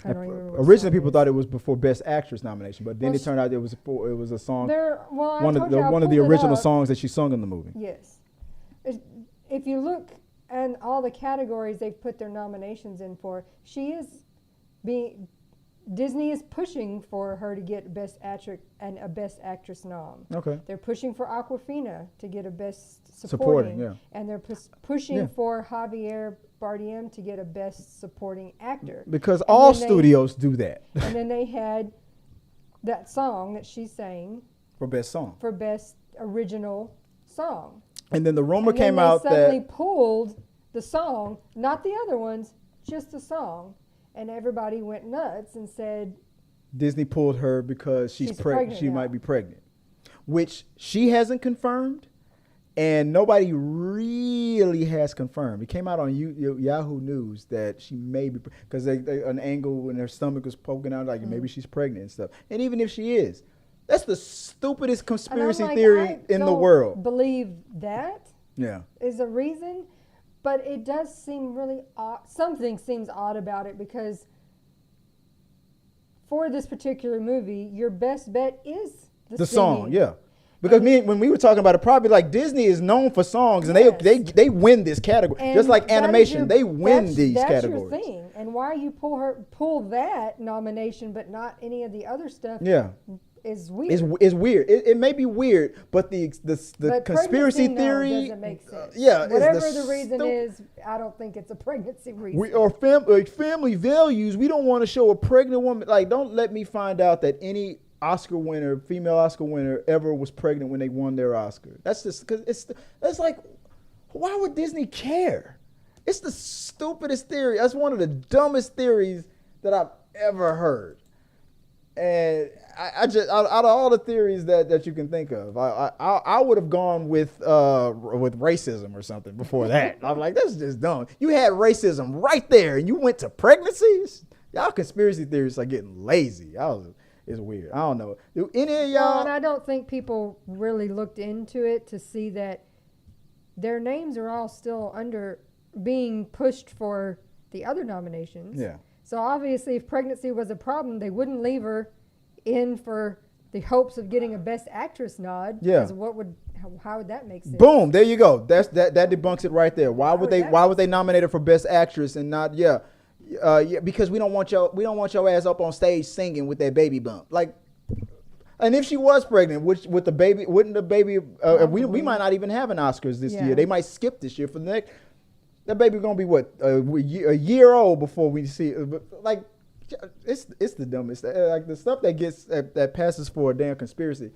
[SPEAKER 2] I don't even remember.
[SPEAKER 1] Originally, people thought it was before Best Actress nomination, but then it turned out it was a song. One of the original songs that she sung in the movie.
[SPEAKER 2] Yes. If you look at all the categories they've put their nominations in for, Disney is pushing for her to get Best Actress and a Best Actress nom.
[SPEAKER 1] Okay.
[SPEAKER 2] They're pushing for Awkwafina to get a Best
[SPEAKER 1] Supporting, yeah.
[SPEAKER 2] And they're pushing for Javier Bardem to get a Best Supporting Actor.
[SPEAKER 1] Because all studios do that.
[SPEAKER 2] And then they had that song that she sang
[SPEAKER 1] For Best Song.
[SPEAKER 2] for Best Original Song.
[SPEAKER 1] And then the rumor came
[SPEAKER 2] they
[SPEAKER 1] out
[SPEAKER 2] suddenly
[SPEAKER 1] that
[SPEAKER 2] pulled the song, not the other ones, just the song. And everybody went nuts and said
[SPEAKER 1] Disney pulled her because she's pregnant. She might be pregnant, which she hasn't confirmed, and nobody really has confirmed. It came out on Yahoo News that she may be, because an angle when her stomach was poking out, like maybe she's pregnant and stuff. And even if she is, that's the stupidest conspiracy theory in the world.
[SPEAKER 2] Believe that?
[SPEAKER 1] Yeah.
[SPEAKER 2] Is a reason. But it does seem really odd. Something seems odd about it because for this particular movie, your best bet is the
[SPEAKER 1] song. Yeah, because when we were talking about it, probably like Disney is known for songs, and they win this category, and just like animation, they win these categories.
[SPEAKER 2] That's your thing. And why you pull that nomination, but not any of the other stuff?
[SPEAKER 1] Yeah.
[SPEAKER 2] Is weird.
[SPEAKER 1] It's weird. It may be weird, but the conspiracy theory
[SPEAKER 2] doesn't make sense.
[SPEAKER 1] Whatever
[SPEAKER 2] the reason is, I don't think it's a pregnancy reason.
[SPEAKER 1] We are family values. We don't want to show a pregnant woman. Like, don't let me find out that any Oscar winner, female Oscar winner, ever was pregnant when they won their Oscar. That's just because it's like, why would Disney care? It's the stupidest theory. That's one of the dumbest theories that I've ever heard. And I just out of all the theories that you can think of, I would have gone with racism or something before that. I'm like, that's just dumb. You had racism right there, and you went to pregnancies. Y'all conspiracy theories are getting lazy. It's weird. I don't know. Do any of y'all?
[SPEAKER 2] No, and I don't think people really looked into it to see that their names are all still being pushed for the other nominations.
[SPEAKER 1] Yeah.
[SPEAKER 2] So obviously, if pregnancy was a problem, they wouldn't leave her in for the hopes of getting a Best Actress nod.
[SPEAKER 1] Yeah.
[SPEAKER 2] How would that make sense?
[SPEAKER 1] Boom! There you go. That debunks it right there. Why would they nominate her for Best Actress and not because we don't want your ass up on stage singing with that baby bump. Like, And if she was pregnant, which with the baby, wouldn't the baby? We might not even have an Oscars this year. They might skip this year for the next. That baby gonna be what a year old before we see it. Like, it's the dumbest. Like the stuff that gets that passes for a damn conspiracy.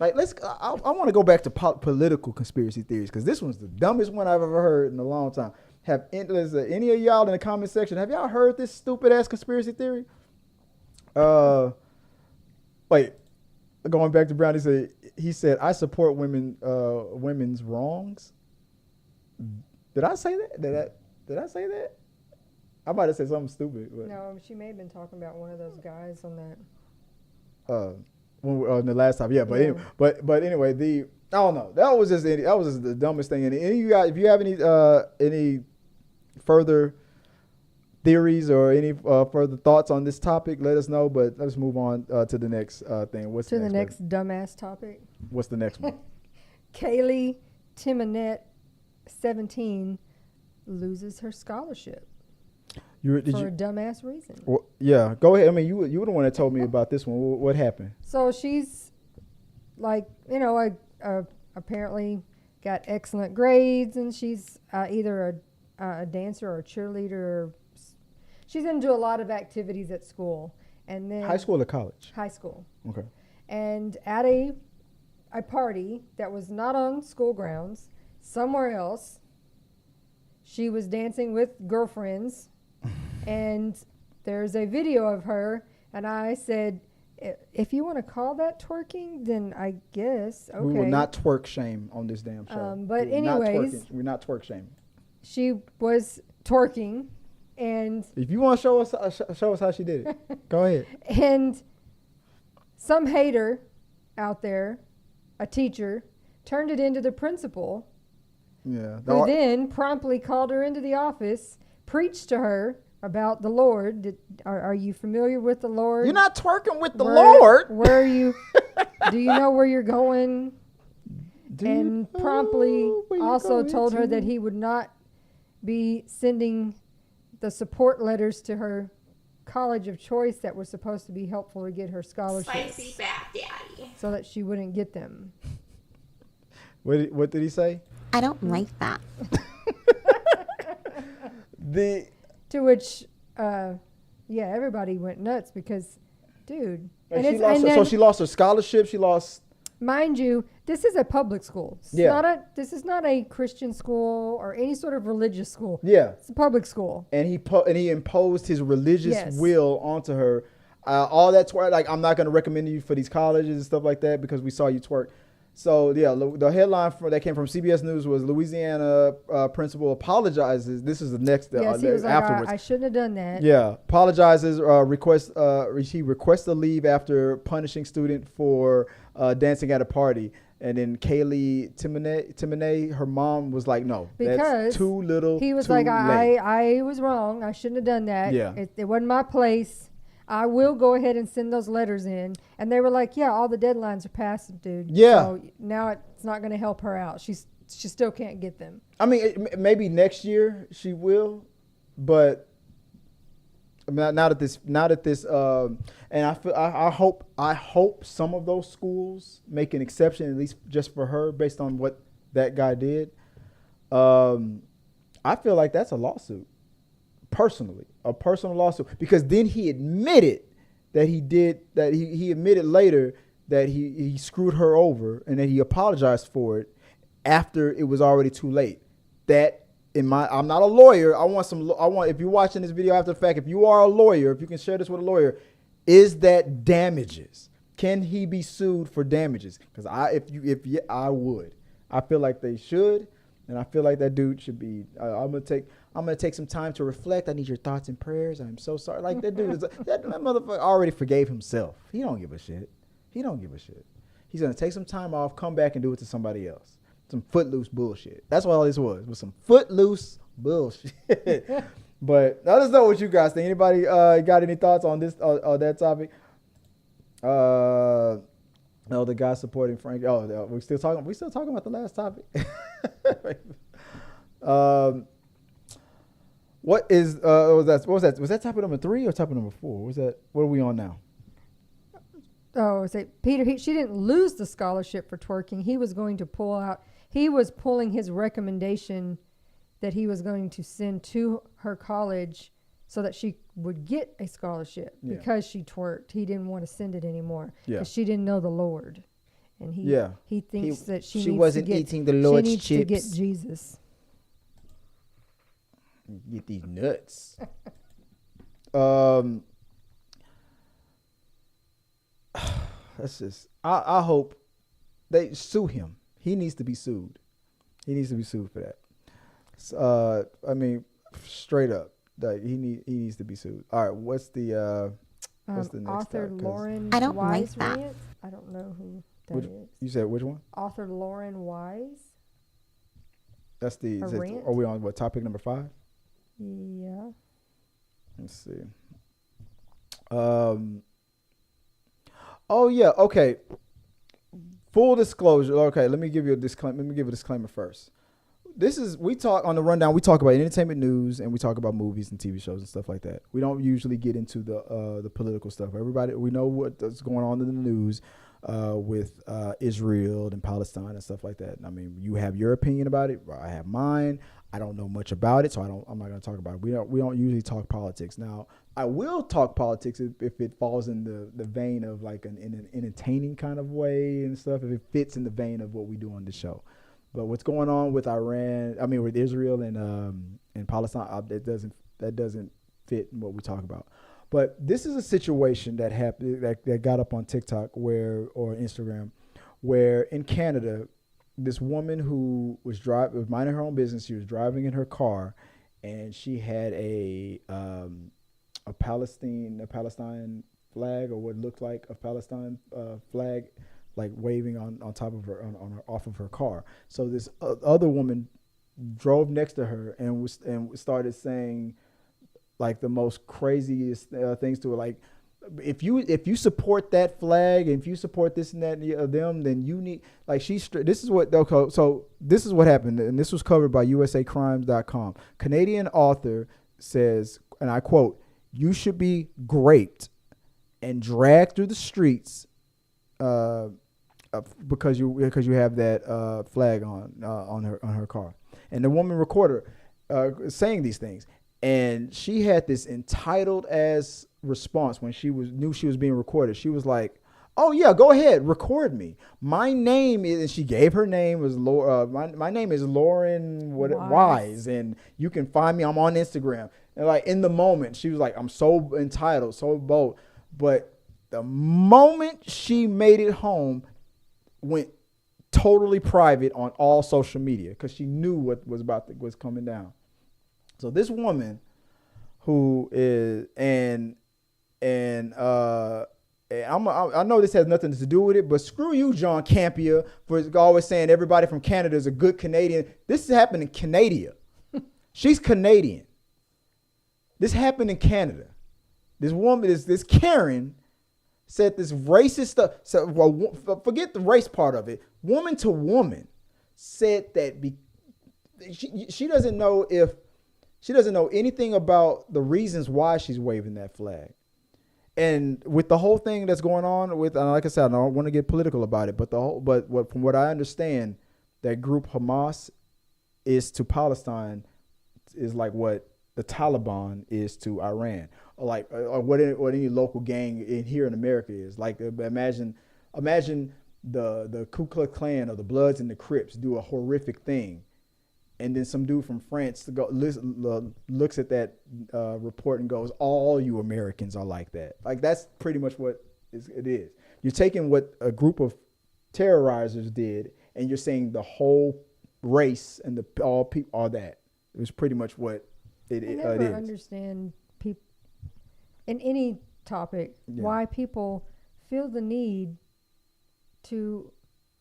[SPEAKER 1] Like I want to go back to political conspiracy theories because this one's the dumbest one I've ever heard in a long time. Have any of y'all in the comment section? Have y'all heard this stupid ass conspiracy theory? Wait, going back to Brown, he said I support women's wrongs. Did I say that? Did I say that? I might have said something stupid. But.
[SPEAKER 2] No, she may have been talking about one of those guys on that.
[SPEAKER 1] On the last time, yeah. But anyway, but anyway, I don't know. That was just the dumbest thing. And you guys, if you have any further theories or any further thoughts on this topic, let us know. But let's move on to the next thing. What's the next
[SPEAKER 2] dumbass topic?
[SPEAKER 1] What's the next one?
[SPEAKER 2] Kaylee Timonet, 17, loses her scholarship for a dumbass reason.
[SPEAKER 1] Well, yeah, go ahead. I mean, you were the one that told me about this one. What happened?
[SPEAKER 2] So she's like, apparently got excellent grades, and she's either a dancer or a cheerleader. She's into a lot of activities at school. And then
[SPEAKER 1] high school or college?
[SPEAKER 2] High school.
[SPEAKER 1] Okay.
[SPEAKER 2] And at a party that was not on school grounds, somewhere else, she was dancing with girlfriends, and there's a video of her, and I said, if you want to call that twerking, then I guess, okay.
[SPEAKER 1] We will not twerk shame on this damn show.
[SPEAKER 2] But anyways.
[SPEAKER 1] We're not twerk shaming.
[SPEAKER 2] She was twerking, and...
[SPEAKER 1] If you want to show us how she did it, go ahead.
[SPEAKER 2] And some hater out there, a teacher, turned it into the principal.
[SPEAKER 1] Yeah.
[SPEAKER 2] Who then promptly called her into the office, preached to her about the Lord. Are you familiar with the Lord?
[SPEAKER 1] You're not twerking with the Lord.
[SPEAKER 2] Where are you? Do you know where you're going? And promptly also told her that he would not be sending the support letters to her college of choice that was supposed to be helpful to get her scholarship.
[SPEAKER 3] Spicy fat daddy.
[SPEAKER 2] So that she wouldn't get them.
[SPEAKER 1] What did he say?
[SPEAKER 3] I don't like that.
[SPEAKER 2] To which, everybody went nuts because, dude.
[SPEAKER 1] So she lost her scholarship. She lost.
[SPEAKER 2] Mind you, this is a public school. This is not a Christian school or any sort of religious school.
[SPEAKER 1] Yeah.
[SPEAKER 2] It's a public school.
[SPEAKER 1] And he imposed his religious will onto her. All that twerk, like, I'm not going to recommend you for these colleges and stuff like that because we saw you twerk. So, yeah, the headline that came from CBS News was Louisiana principal apologizes. This is the next
[SPEAKER 2] yes, he was
[SPEAKER 1] afterwards.
[SPEAKER 2] Like, I shouldn't have done that.
[SPEAKER 1] Yeah, apologizes, he requests a leave after punishing student for dancing at a party. And then Kaylee Timonet, her mom was like, no,
[SPEAKER 2] because
[SPEAKER 1] that's too little.
[SPEAKER 2] He was
[SPEAKER 1] too
[SPEAKER 2] like,
[SPEAKER 1] late.
[SPEAKER 2] I was wrong. I shouldn't have done that.
[SPEAKER 1] Yeah.
[SPEAKER 2] It wasn't my place. I will go ahead and send those letters in. And they were like, yeah, all the deadlines are passed, dude.
[SPEAKER 1] Yeah.
[SPEAKER 2] So now it's not going to help her out. She still can't get them.
[SPEAKER 1] I mean, maybe next year she will, but now that this, and I hope some of those schools make an exception, at least just for her, based on what that guy did. I feel like that's a lawsuit. Personally, a personal lawsuit, because then he admitted that he admitted later that he screwed her over and that he apologized for it after it was already too late. I'm not a lawyer. I want if you're watching this video after the fact, if you are a lawyer, if you can share this with a lawyer, is that damages? Can he be sued for damages? Because I would. I feel like they should, and I feel like that dude should be. I'm gonna take some time to reflect. I need your thoughts and prayers. I'm so sorry. Like that dude that motherfucker already forgave himself. He don't give a shit. He's gonna take some time off, come back and do it to somebody else. Some footloose bullshit. That's what all this was some footloose bullshit. But let us know what you guys think. Anybody got any thoughts on this that topic? No, the guy supporting Frank. Oh, we're still talking about the last topic. What is what was that? Was that topic number 3 or topic number 4? What are we on now?
[SPEAKER 2] She didn't lose the scholarship for twerking. He was going to he was pulling his recommendation that he was going to send to her college so that she would get a scholarship because she twerked. He didn't want to send it anymore because she didn't know the Lord. And he thinks that she
[SPEAKER 4] wasn't eating the Lord's chips.
[SPEAKER 2] She needs to get Jesus.
[SPEAKER 1] Get these nuts. That's just. I hope they sue him. He needs to be sued. He needs to be sued for that. I mean, straight up, like he needs to be sued. All right, what's the next
[SPEAKER 2] author Lauren
[SPEAKER 3] I don't
[SPEAKER 2] Wise
[SPEAKER 3] like that.
[SPEAKER 2] Rant? I don't know who that is.
[SPEAKER 1] You said which one?
[SPEAKER 2] Author Lauren Wise.
[SPEAKER 1] That's the.
[SPEAKER 2] Rant?
[SPEAKER 1] Are we on what topic number 5?
[SPEAKER 2] Yeah.
[SPEAKER 1] Let's see. Oh yeah. Okay. Full disclosure. Okay, let me give you a disclaimer. Let me give a disclaimer first. We talk on the rundown. We talk about entertainment news and we talk about movies and TV shows and stuff like that. We don't usually get into the political stuff. Everybody, we know what's going on in the news with Israel and Palestine and stuff like that. I mean, you have your opinion about it. I have mine. I don't know much about it, so I'm not going to talk about it. We don't usually talk politics. Now, I will talk politics if it falls in the vein of like in an entertaining kind of way and stuff. If it fits in the vein of what we do on the show. But what's going on with with Israel and Palestine, that doesn't fit in what we talk about. But this is a situation that happened that got up on TikTok or Instagram, where in Canada, this woman who was minding her own business. She was driving in her car, and she had a Palestine flag, or what looked like a Palestine flag, like waving on top of her off of her car. So this other woman drove next to her and started saying like the most craziest things to her, like, if you support that flag, and if you support this and that and them, then you need, like, this is what happened, and this was covered by usacrimes.com. Canadian author says, and I quote, "You should be raped and dragged through the streets because you have that flag on her car." And the woman recorded saying these things, and she had this entitled ass response when she knew she was being recorded. She was like, "Oh yeah, go ahead, record me. My name is," and she gave her name as my name is Lauren Wise, and you can find me. I'm on Instagram. And like in the moment, she was like, "I'm so entitled, so bold." But the moment she made it home, went totally private on all social media because she knew what was coming down. So this woman, who is I know this has nothing to do with it, but screw you, John Campia, for always saying everybody from Canada is a good Canadian. This happened in Canada. She's Canadian. This happened in Canada. This woman, this Karen, said this racist stuff. So, well, forget the race part of it. Woman to woman said that she doesn't know anything about the reasons why she's waving that flag. And with the whole thing that's going on with, like I said, I don't want to get political about it, but from what I understand, that group Hamas is to Palestine is like what the Taliban is to Iran, or what any local gang in here in America is. Like, imagine the Ku Klux Klan or the Bloods and the Crips do a horrific thing, and then some dude from France looks at that report and goes, "All you Americans are like that." Like, that's pretty much what it is. You're taking what a group of terrorizers did, and you're saying the whole race and all people are that. It was pretty much what it is.
[SPEAKER 2] I never understand people in any topic why people feel the need to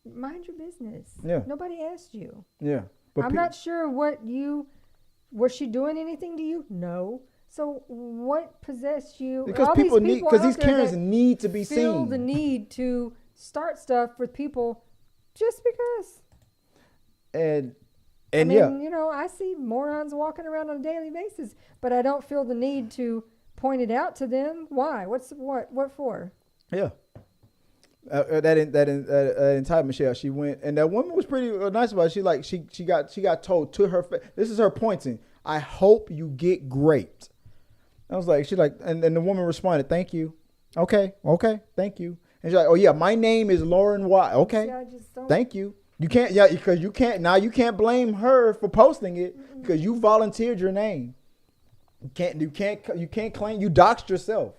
[SPEAKER 2] mind your business.
[SPEAKER 1] Yeah.
[SPEAKER 2] Nobody asked you.
[SPEAKER 1] Yeah. But
[SPEAKER 2] I'm not sure was she doing anything to you? No. So what possessed you?
[SPEAKER 1] Because these Karens need to be seen.
[SPEAKER 2] Feel the need to start stuff with people just because.
[SPEAKER 1] And
[SPEAKER 2] I mean, I see morons walking around on a daily basis, but I don't feel the need to point it out to them. Why? What for?
[SPEAKER 1] Yeah. entire Michelle. She went, and that woman was pretty nice about it. She got told to her face. This is her pointing. I hope you get raped. I was like, and the woman responded, thank you. Okay, thank you. And she's like, oh yeah, my name is Lauren White. Okay,
[SPEAKER 2] See, I just don't.
[SPEAKER 1] thank you. You can't, yeah, because you can't blame her for posting it because you volunteered your name. You can't claim you doxed yourself.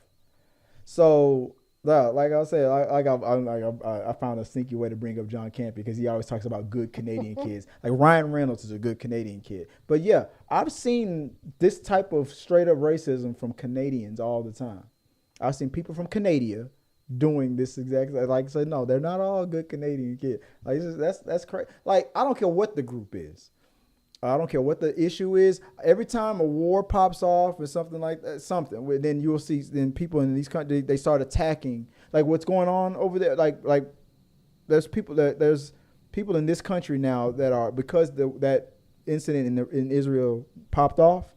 [SPEAKER 1] So, like I said, I found a sneaky way to bring up John Camp because he always talks about good Canadian kids. Like Ryan Reynolds is a good Canadian kid. But yeah, I've seen this type of straight up racism from Canadians all the time. I've seen people from Canada doing this exact, like I said, no, they're not all good Canadian kids. Like that's crazy. Like I don't care what the group is. I don't care what the issue is. Every time a war pops off or something like that, then you'll see then people in these countries, they start attacking. Like what's going on over there. Like there's people in this country now that are, because that incident in Israel popped off,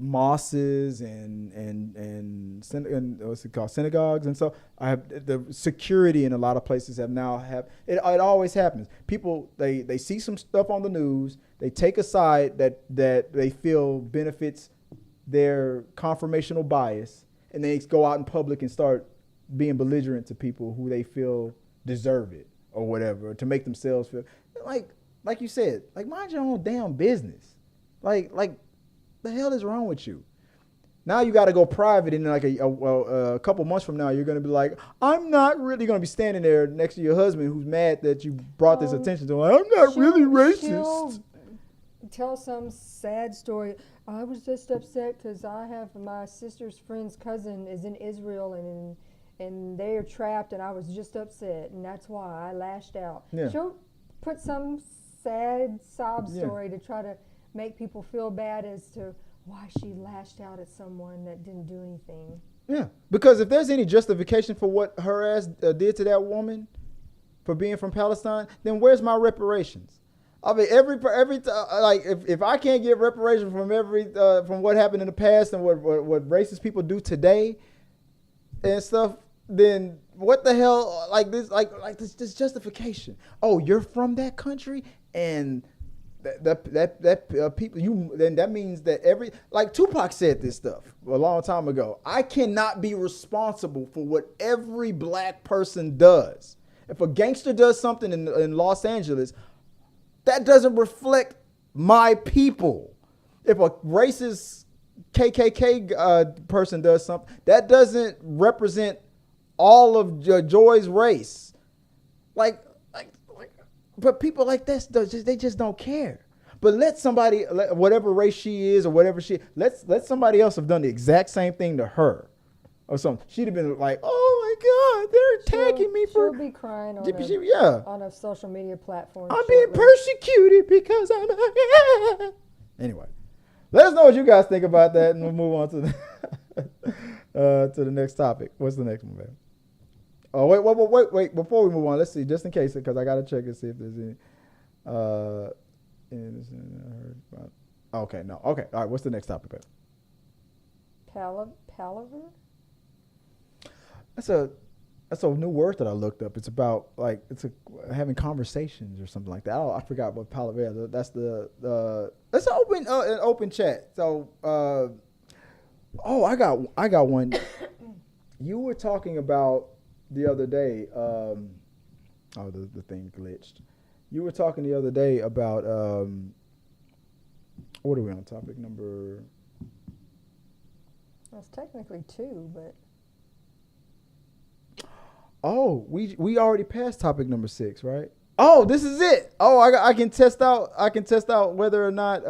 [SPEAKER 1] mosques and what's it called, synagogues, and so I have the security in a lot of places it always happens. People they see some stuff on the news, they take a side that they feel benefits their confirmational bias, and they go out in public and start being belligerent to people who they feel deserve it or whatever, to make themselves feel like you said, like mind your own damn business. Like the hell is wrong with you? Now you got to go private, and like a couple months from now, you're going to be like, I'm not really going to be standing there next to your husband who's mad that you brought this attention to him. I'm not really racist. She'll
[SPEAKER 2] tell some sad story. I was just upset because I have my sister's friend's cousin is in Israel and they are trapped, and I was just upset, and that's why I lashed out.
[SPEAKER 1] Yeah.
[SPEAKER 2] She'll put some sad sob story to try to make people feel bad as to why she lashed out at someone that didn't do anything.
[SPEAKER 1] Yeah, because if there's any justification for what her ass did to that woman for being from Palestine, then where's my reparations? I mean, every like if I can't get reparations from what happened in the past and what racist people do today and stuff, then what the hell? Like this justification? Oh, you're from that country and that people then that means that like Tupac said this stuff a long time ago. I cannot be responsible for what every black person does. If a gangster does something in Los Angeles, that doesn't reflect my people. If a racist KKK person does something, that doesn't represent all of Joy's race. But people like this, they just don't care. But let somebody, whatever race she is or whatever let somebody else have done the exact same thing to her or something. She'd have been like, oh my God, they're attacking me for.
[SPEAKER 2] She'll be crying on a social media platform.
[SPEAKER 1] I'm being persecuted because I'm. Anyway, let us know what you guys think about that, and we'll move on to the next topic. What's the next one, baby? Oh, wait. Before we move on, let's see, just in case, because I got to check and see if there's any. Okay, no. Okay, all right, what's the next topic, babe?
[SPEAKER 2] Palaver?
[SPEAKER 1] That's a new word that I looked up. It's about, like, having conversations or something like that. I forgot what palaver is. That's that's an open chat. So, I got one. You were talking about the other day, the thing glitched. You were talking the other day about, what are we on, topic number?
[SPEAKER 2] Well, it's technically 2, but.
[SPEAKER 1] Oh, we already passed topic number 6, right? Oh, this is it. Oh, I can test out whether or not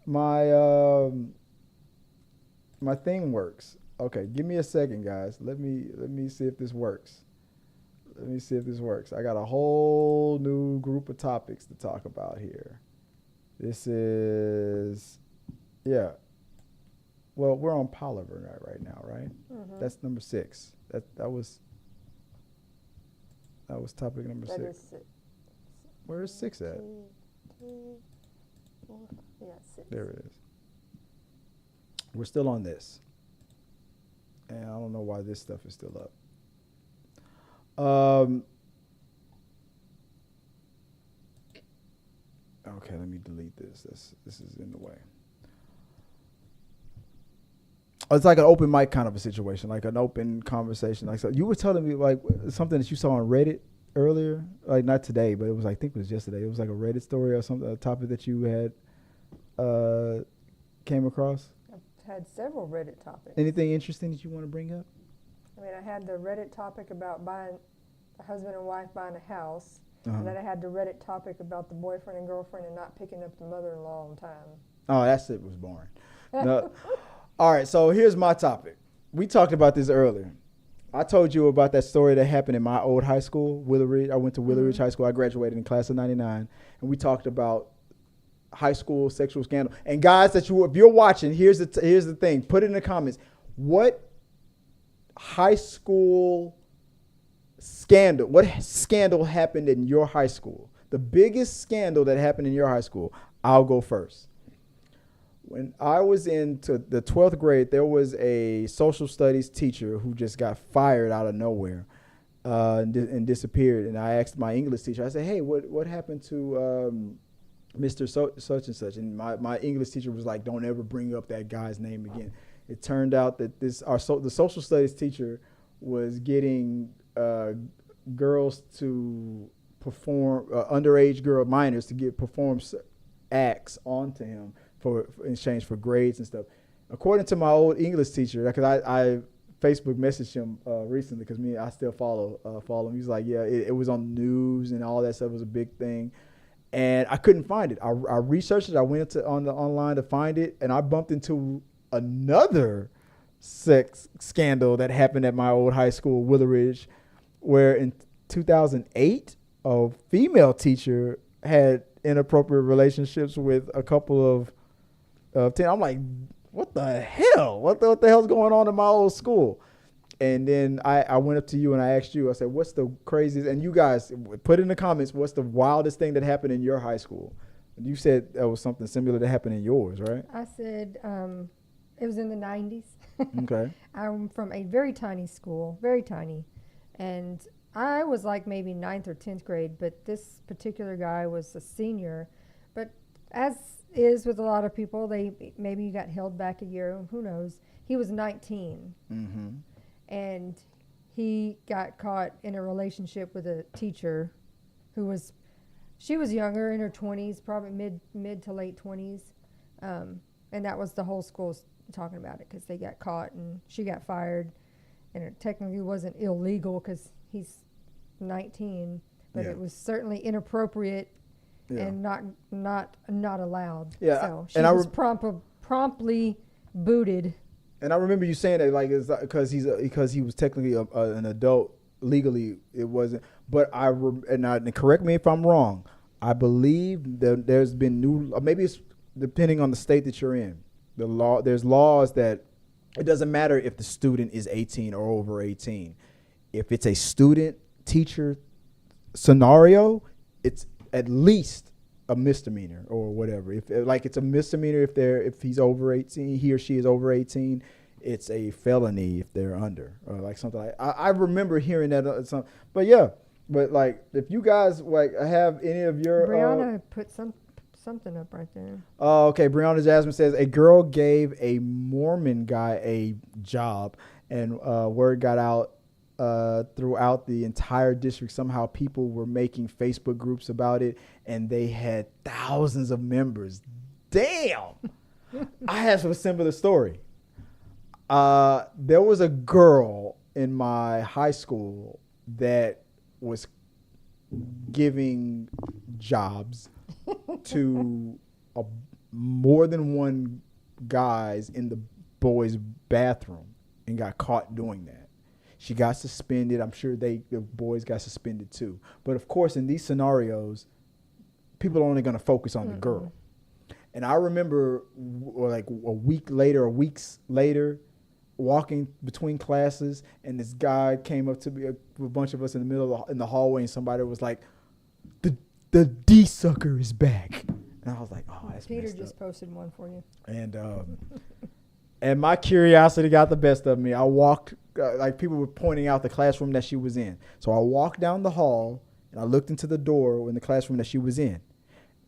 [SPEAKER 1] my thing works. Okay, give me a second, guys. Let me see if this works. I got a whole new group of topics to talk about here. This is, yeah. Well, we're on Palaver right now, right? Mm-hmm. That's number 6. That was topic number 6.
[SPEAKER 2] Is 6.
[SPEAKER 1] Where is 6 at?
[SPEAKER 2] 2, 4, yeah, 6.
[SPEAKER 1] There it is. We're still on this. And I don't know why this stuff is still up. Okay, let me delete this. This is in the way. It's like an open mic kind of a situation, like an open conversation. Like, so you were telling me like something that you saw on Reddit earlier, like not today, but it was, I think it was yesterday. It was like a Reddit story or something, a topic that you had came across.
[SPEAKER 2] I've had several Reddit topics.
[SPEAKER 1] Anything interesting that you want to bring up?
[SPEAKER 2] I mean, I had the Reddit topic about buying a husband and wife buying a house, and then I had the Reddit topic about the boyfriend and girlfriend and not picking up the mother-in-law on time.
[SPEAKER 1] Oh, that shit was boring. No. All right, so here's my topic. We talked about this earlier. I told you about that story that happened in my old high school, Willow Ridge. I went to Willow Ridge High School. I graduated in class of 99, and we talked about high school sexual scandal. And guys, if you're watching, here's the thing. Put it in the comments. What high school scandal? What scandal happened in your high school? The biggest scandal that happened in your high school. I'll go first. When I was into the 12th grade, there was a social studies teacher who just got fired out of nowhere and disappeared. And I asked my English teacher, I said, hey, what happened to Mr. Such and such? And my English teacher was like, don't ever bring up that guy's name again. It turned out that the social studies teacher was getting girls to perform, underage minors to perform acts onto him for in exchange for grades and stuff. According to my old English teacher, because I Facebook messaged him recently, because I still follow him. He's like, yeah, it was on the news and all that stuff. It was a big thing, and I couldn't find it. I researched it. I went online to find it, and I bumped into another sex scandal that happened at my old high school, Willow Ridge, where in 2008, a female teacher had inappropriate relationships with a couple of I'm like, what the hell? What the hell's going on in my old school? And then I went up to you and I asked you, I said, what's the craziest? And you guys put in the comments, what's the wildest thing that happened in your high school? You said that was something similar that happened in yours, right?
[SPEAKER 2] I said it was in the 90s.
[SPEAKER 1] Okay.
[SPEAKER 2] I'm from a very tiny school, very tiny. And I was like maybe 9th or 10th grade, but this particular guy was a senior. But as is with a lot of people, maybe you got held back a year, who knows. He was 19. Mm-hmm. And he got caught in a relationship with a teacher she was younger, in her 20s, probably mid to late 20s. And that was the whole school talking about it, because they got caught and she got fired. And it technically wasn't illegal because he's 19, but it was certainly inappropriate and not allowed. Yeah, so she was promptly booted. And
[SPEAKER 1] I remember you saying that, like, it's because he was technically an adult legally. It wasn't. But and correct me if I'm wrong. I believe that there's been maybe it's depending on the state that you're in. There's laws that it doesn't matter if the student is 18 or over 18. If it's a student-teacher scenario, it's at least a misdemeanor or whatever. If it's a misdemeanor if he's over 18, he or she is over 18, it's a felony if they're under, or like something like. I remember hearing that. But like if you guys like have any of your
[SPEAKER 2] Brianna put something up right there.
[SPEAKER 1] Oh, okay. Brianna Jasmine says a girl gave a Mormon guy a job, and word got out throughout the entire district. Somehow people were making Facebook groups about it, and they had thousands of members. Damn. I have a similar story. There was a girl in my high school that was giving jobs to more than one guys in the boys' bathroom and got caught doing that. She got suspended. I'm sure the boys got suspended too. But of course, in these scenarios, people are only going to focus on the girl. And I remember like weeks later, walking between classes, and this guy came up to me, a bunch of us in the hallway, and somebody was like, the D sucker is back. And I was like, oh, that's
[SPEAKER 2] Peter just posted one for you.
[SPEAKER 1] And and my curiosity got the best of me. I walked like people were pointing out the classroom that she was in. So I walked down the hall and I looked into the door in the classroom that she was in.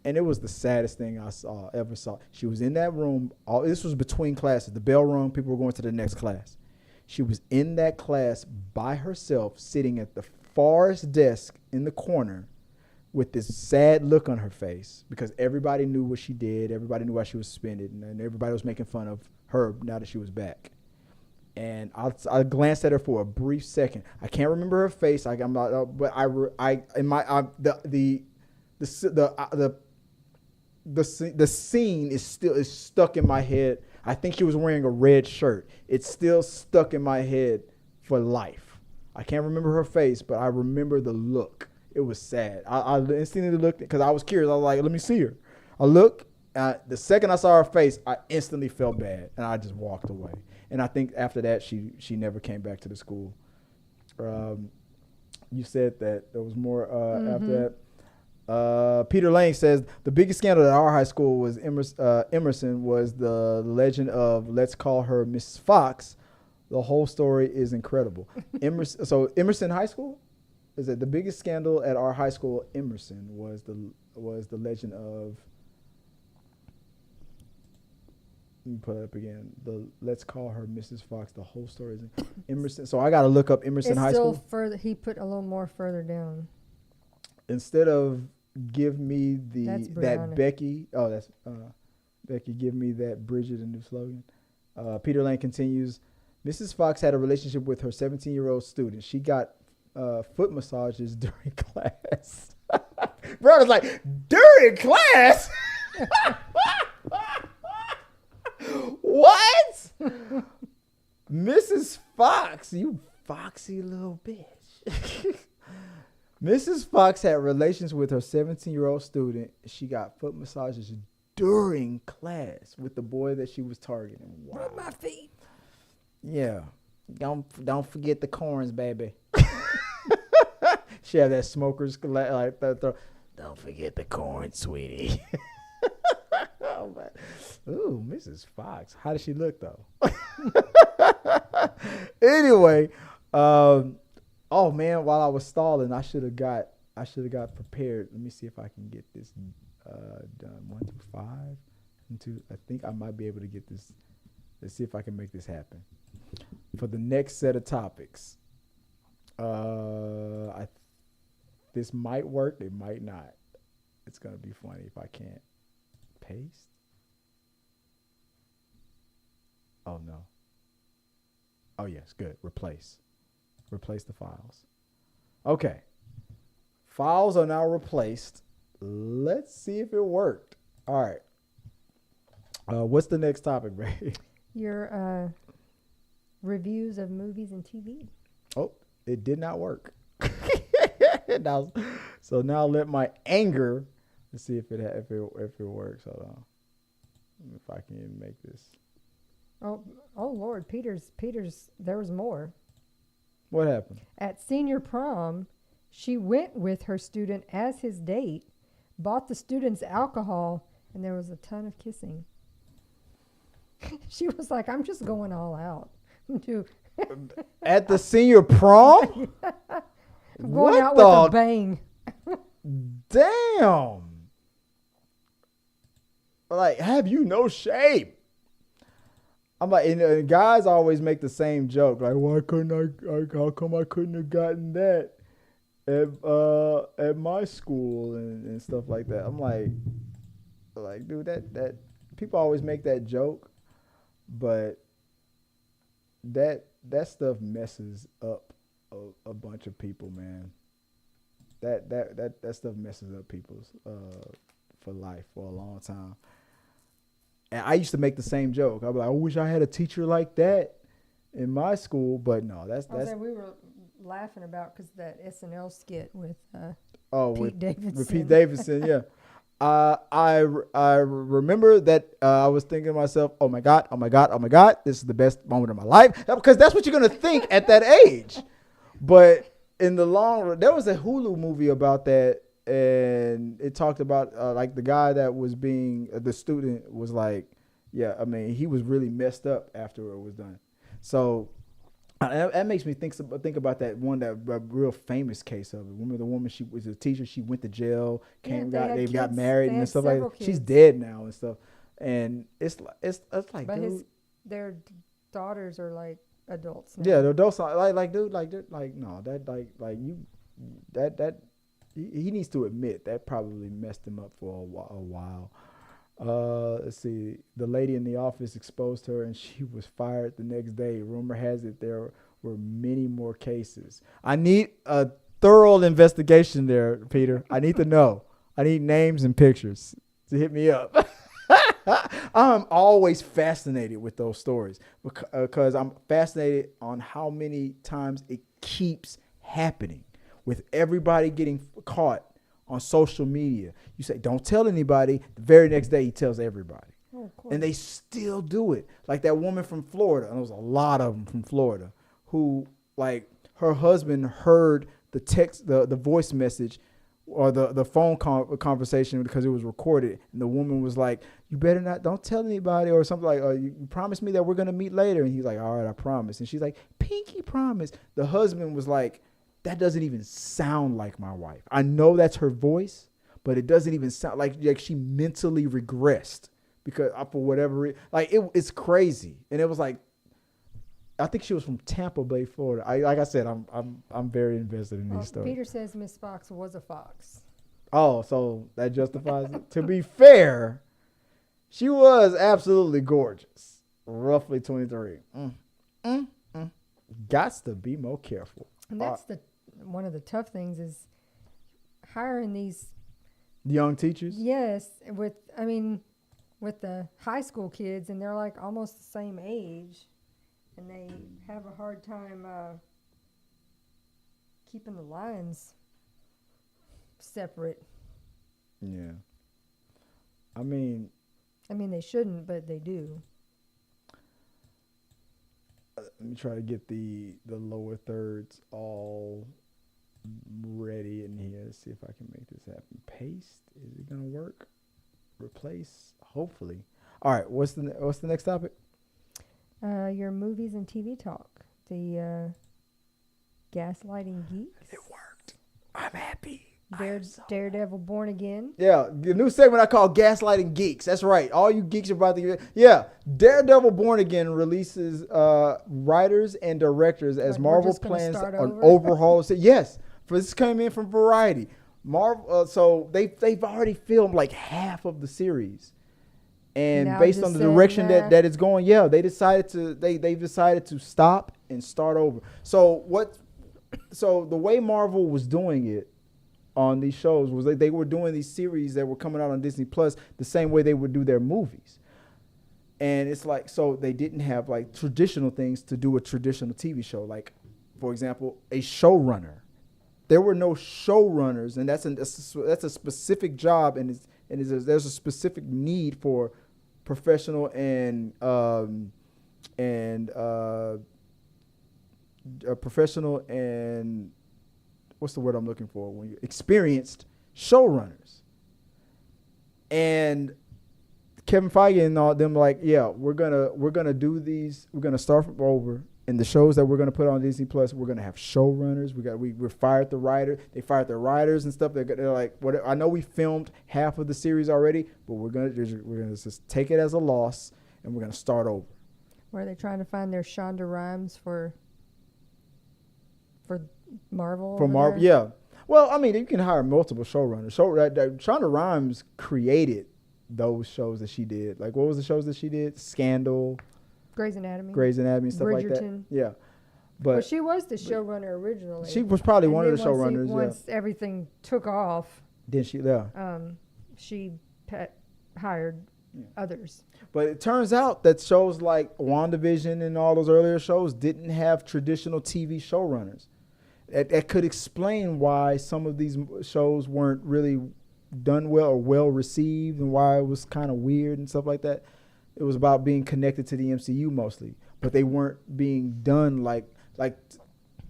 [SPEAKER 1] And it was the saddest thing I ever saw. She was in that room. This was between classes. The bell rung. People were going to the next class. She was in that class by herself, sitting at the farthest desk in the corner with this sad look on her face because everybody knew what she did. Everybody knew why she was suspended, and everybody was making fun of her now that she was back. And I glanced at her for a brief second. I can't remember her face. The scene is stuck in my head. I think she was wearing a red shirt. It's still stuck in my head for life. I can't remember her face, but I remember the look. It was sad. I instantly looked because I was curious. I was like, let me see her. I looked. The second I saw her face, I instantly felt bad, and I just walked away. And I think after that, she never came back to the school. You said that there was more after that. Peter Lane says the biggest scandal at our high school was Emerson was the legend of let's call her Mrs. Fox. The whole story is incredible. Emerson High School? Is it the biggest scandal at our high school? Emerson was the legend of. Let me put it up again. Let's call her Mrs. Fox. The whole story is Emerson. So I got to look up Emerson High School.
[SPEAKER 2] It's still further. He put a little more further down.
[SPEAKER 1] Instead of give me that Becky. Oh, that's Becky. Give me that Bridget, a new slogan. Peter Lane continues. Mrs. Fox had a relationship with her 17-year-old student. She got foot massages during class. Bro, it's like, during class? What? Mrs. Fox, you foxy little bitch. Mrs. Fox had relations with her 17-year-old student. She got foot massages during class with the boy that she was targeting. Wow.
[SPEAKER 2] Rub my feet.
[SPEAKER 1] Yeah. Don't forget the corns, baby. She had that smoker's like don't forget the corn, sweetie. Oh, man. Ooh, Mrs. Fox. How does she look though? Anyway, oh man, while I was stalling, I should have got prepared. Let me see if I can get this done. 1 through 5. And 2. I think I might be able to get this. Let's see if I can make this happen. For the next set of topics. This might work, it might not. It's gonna be funny if I can't paste. Oh no. Oh yes, good. Replace the files. Okay. Files are now replaced. Let's see if it worked. All right. What's the next topic, Ray?
[SPEAKER 2] Your reviews of movies and TV.
[SPEAKER 1] Oh, it did not work. So now let my anger. Let's see if it works. Hold on. If I can even make this.
[SPEAKER 2] Oh Lord, Peter's. There was more.
[SPEAKER 1] What happened?
[SPEAKER 2] At senior prom, she went with her student as his date, bought the students alcohol, and there was a ton of kissing. She was like, "I'm just going all out."
[SPEAKER 1] At the senior prom?
[SPEAKER 2] Going out with a bang.
[SPEAKER 1] Damn. Like, have you no shame? I'm like, and guys always make the same joke. Like, why couldn't how come I couldn't have gotten that at my school and stuff like that? I'm like, dude, that people always make that joke, but that stuff messes up a bunch of people, man. That stuff messes up people's for life for a long time. And I used to make the same joke. I'd be like, I wish I had a teacher like that in my school, but no, that's
[SPEAKER 2] we were laughing about because that SNL skit with
[SPEAKER 1] Pete
[SPEAKER 2] Davidson.
[SPEAKER 1] With Pete Davidson, yeah. I remember that I was thinking to myself, oh my God, this is the best moment of my life, because that's what you're gonna think at that age. But in the long run, there was a Hulu movie about that. And it talked about like the guy that was being the student was like, yeah, I mean, he was really messed up after it was done. So That makes me think about that one, that real famous case of it. Remember the woman? She was a teacher. She went to jail. They got married and stuff like that. She's dead now and stuff. And it's like,
[SPEAKER 2] but
[SPEAKER 1] dude,
[SPEAKER 2] their daughters are like adults now.
[SPEAKER 1] Yeah, the adults are like dude, no, that he needs to admit that probably messed him up for a while. Let's see. The lady in the office exposed her, and she was fired the next day. Rumor has it there were many more cases. I need a thorough investigation there, Peter. I need to know. I need names and pictures to hit me up. I'm always fascinated with those stories because I'm fascinated on how many times it keeps happening with everybody getting caught on social media. You say, don't tell anybody. The very next day, he tells everybody.
[SPEAKER 2] Oh, of course.
[SPEAKER 1] And they still do it. Like that woman from Florida, and there was a lot of them from Florida, who, like, her husband heard the text, the voice message, or the phone conversation because it was recorded. And the woman was like, you better not, don't tell anybody, or something like, you promise me that we're going to meet later. And he's like, all right, I promise. And she's like, pinky promise. The husband was like, that doesn't even sound like my wife. I know that's her voice, but it doesn't even sound like she mentally regressed because for whatever reason. Like it's crazy. And it was like, I think she was from Tampa Bay, Florida. Like I said, I'm very invested in these stories.
[SPEAKER 2] Peter says Miss Fox was a fox.
[SPEAKER 1] Oh, so that justifies it. To be fair, she was absolutely gorgeous. Roughly 23. Gots to be more careful.
[SPEAKER 2] And that's one of the tough things is hiring these
[SPEAKER 1] young teachers.
[SPEAKER 2] Yes, with the high school kids, and they're like almost the same age, and they have a hard time keeping the lines separate.
[SPEAKER 1] Yeah. I mean,
[SPEAKER 2] they shouldn't, but they do.
[SPEAKER 1] Let me try to get the lower thirds all ready in here. See if I can make this happen. Paste. Is it gonna work? Replace. Hopefully. All right. What's the next topic?
[SPEAKER 2] Your movies and TV talk. The gaslighting geeks.
[SPEAKER 1] It worked. I'm happy.
[SPEAKER 2] Daredevil Born Again.
[SPEAKER 1] Yeah, the new segment I call Gaslighting Geeks. That's right. All you geeks are about to get. Yeah, Daredevil Born Again releases writers and directors as Marvel plans an overhaul. Yes, for this came in from Variety. Marvel. So they've already filmed like half of the series, and now based on the direction that it's going, yeah, they've decided to stop and start over. So the way Marvel was doing it on these shows was they were doing these series that were coming out on Disney Plus the same way they would do their movies. And it's like, so they didn't have like traditional things to do a traditional TV show. Like, for example, a showrunner. There were no showrunners, and that's a specific job, and there's a specific need for professional and what's the word I'm looking for? When you experienced showrunners. And Kevin Feige and all them like, yeah, we're gonna do these. We're gonna start from over. And the shows that we're gonna put on Disney Plus, we're gonna have showrunners. We fired the writer. They fired the writers and stuff. They're like, what? I know we filmed half of the series already, but we're gonna just take it as a loss, and we're gonna start over.
[SPEAKER 2] Were they trying to find their Shonda Rhimes for Marvel?
[SPEAKER 1] For Marvel, yeah. Well, I mean, you can hire multiple showrunners. Shonda Rhimes created those shows that she did. Like, what was the shows that she did? Scandal,
[SPEAKER 2] Grey's Anatomy,
[SPEAKER 1] stuff like that. Yeah, but
[SPEAKER 2] she was the showrunner originally.
[SPEAKER 1] She was probably one of the showrunners.
[SPEAKER 2] Once everything took off,
[SPEAKER 1] then she
[SPEAKER 2] hired others.
[SPEAKER 1] But it turns out that shows like WandaVision and all those earlier shows didn't have traditional TV showrunners. That could explain why some of these shows weren't really done well or well received, and why it was kind of weird and stuff like that. It was about being connected to the MCU mostly, but they weren't being done like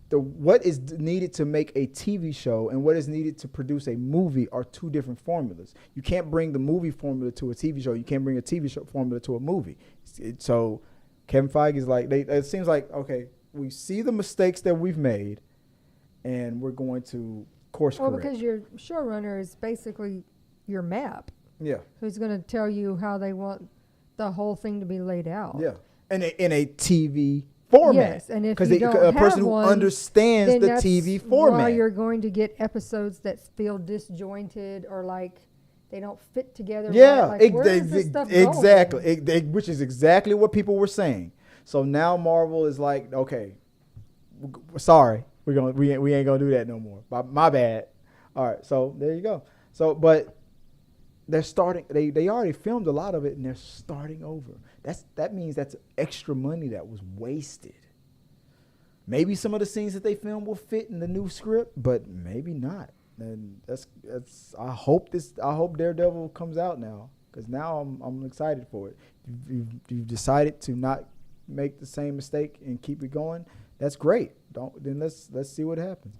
[SPEAKER 1] what is needed to make a TV show and what is needed to produce a movie are two different formulas. You can't bring the movie formula to a TV show. You can't bring a TV show formula to a movie. So Kevin Feige is like, it seems like, okay, we see the mistakes that we've made, and we're going to course correct.
[SPEAKER 2] Well, because your showrunner is basically your map.
[SPEAKER 1] Yeah.
[SPEAKER 2] Who's going to tell you how they want the whole thing to be laid out?
[SPEAKER 1] Yeah. In a TV format.
[SPEAKER 2] Yes, and if
[SPEAKER 1] 'Cause
[SPEAKER 2] you don't
[SPEAKER 1] a
[SPEAKER 2] have
[SPEAKER 1] person who
[SPEAKER 2] one,
[SPEAKER 1] understands
[SPEAKER 2] then
[SPEAKER 1] the
[SPEAKER 2] that's
[SPEAKER 1] TV format.
[SPEAKER 2] why you're going to get episodes that feel disjointed or like they don't fit together.
[SPEAKER 1] Yeah,
[SPEAKER 2] right. Like, where is this stuff
[SPEAKER 1] exactly.
[SPEAKER 2] going?
[SPEAKER 1] Which is exactly what people were saying. So now Marvel is like, okay, sorry, we ain't gonna do that no more. My bad. All right, so there you go. So, but they're starting. They already filmed a lot of it, and they're starting over. That means that's extra money that was wasted. Maybe some of the scenes that they filmed will fit in the new script, but maybe not. And that's. I hope Daredevil comes out now, because now I'm excited for it. You've decided to not make the same mistake and keep it going. That's great. Let's see what happens.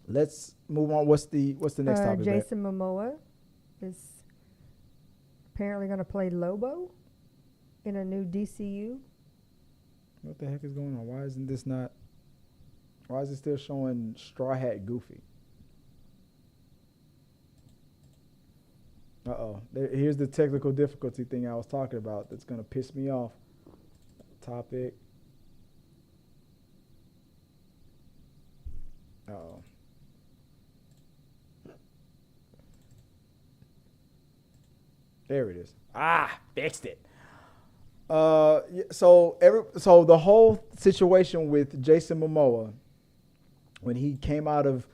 [SPEAKER 1] Let's move on. What's the next topic?
[SPEAKER 2] Jason Momoa is apparently going to play Lobo in a new DCU.
[SPEAKER 1] What the heck is going on? Why is it still showing Strawhat Goofy? Here's the technical difficulty thing I was talking about that's going to piss me off. Topic. Uh-oh. There it is. Fixed it. So the whole situation with Jason Momoa, when he came out of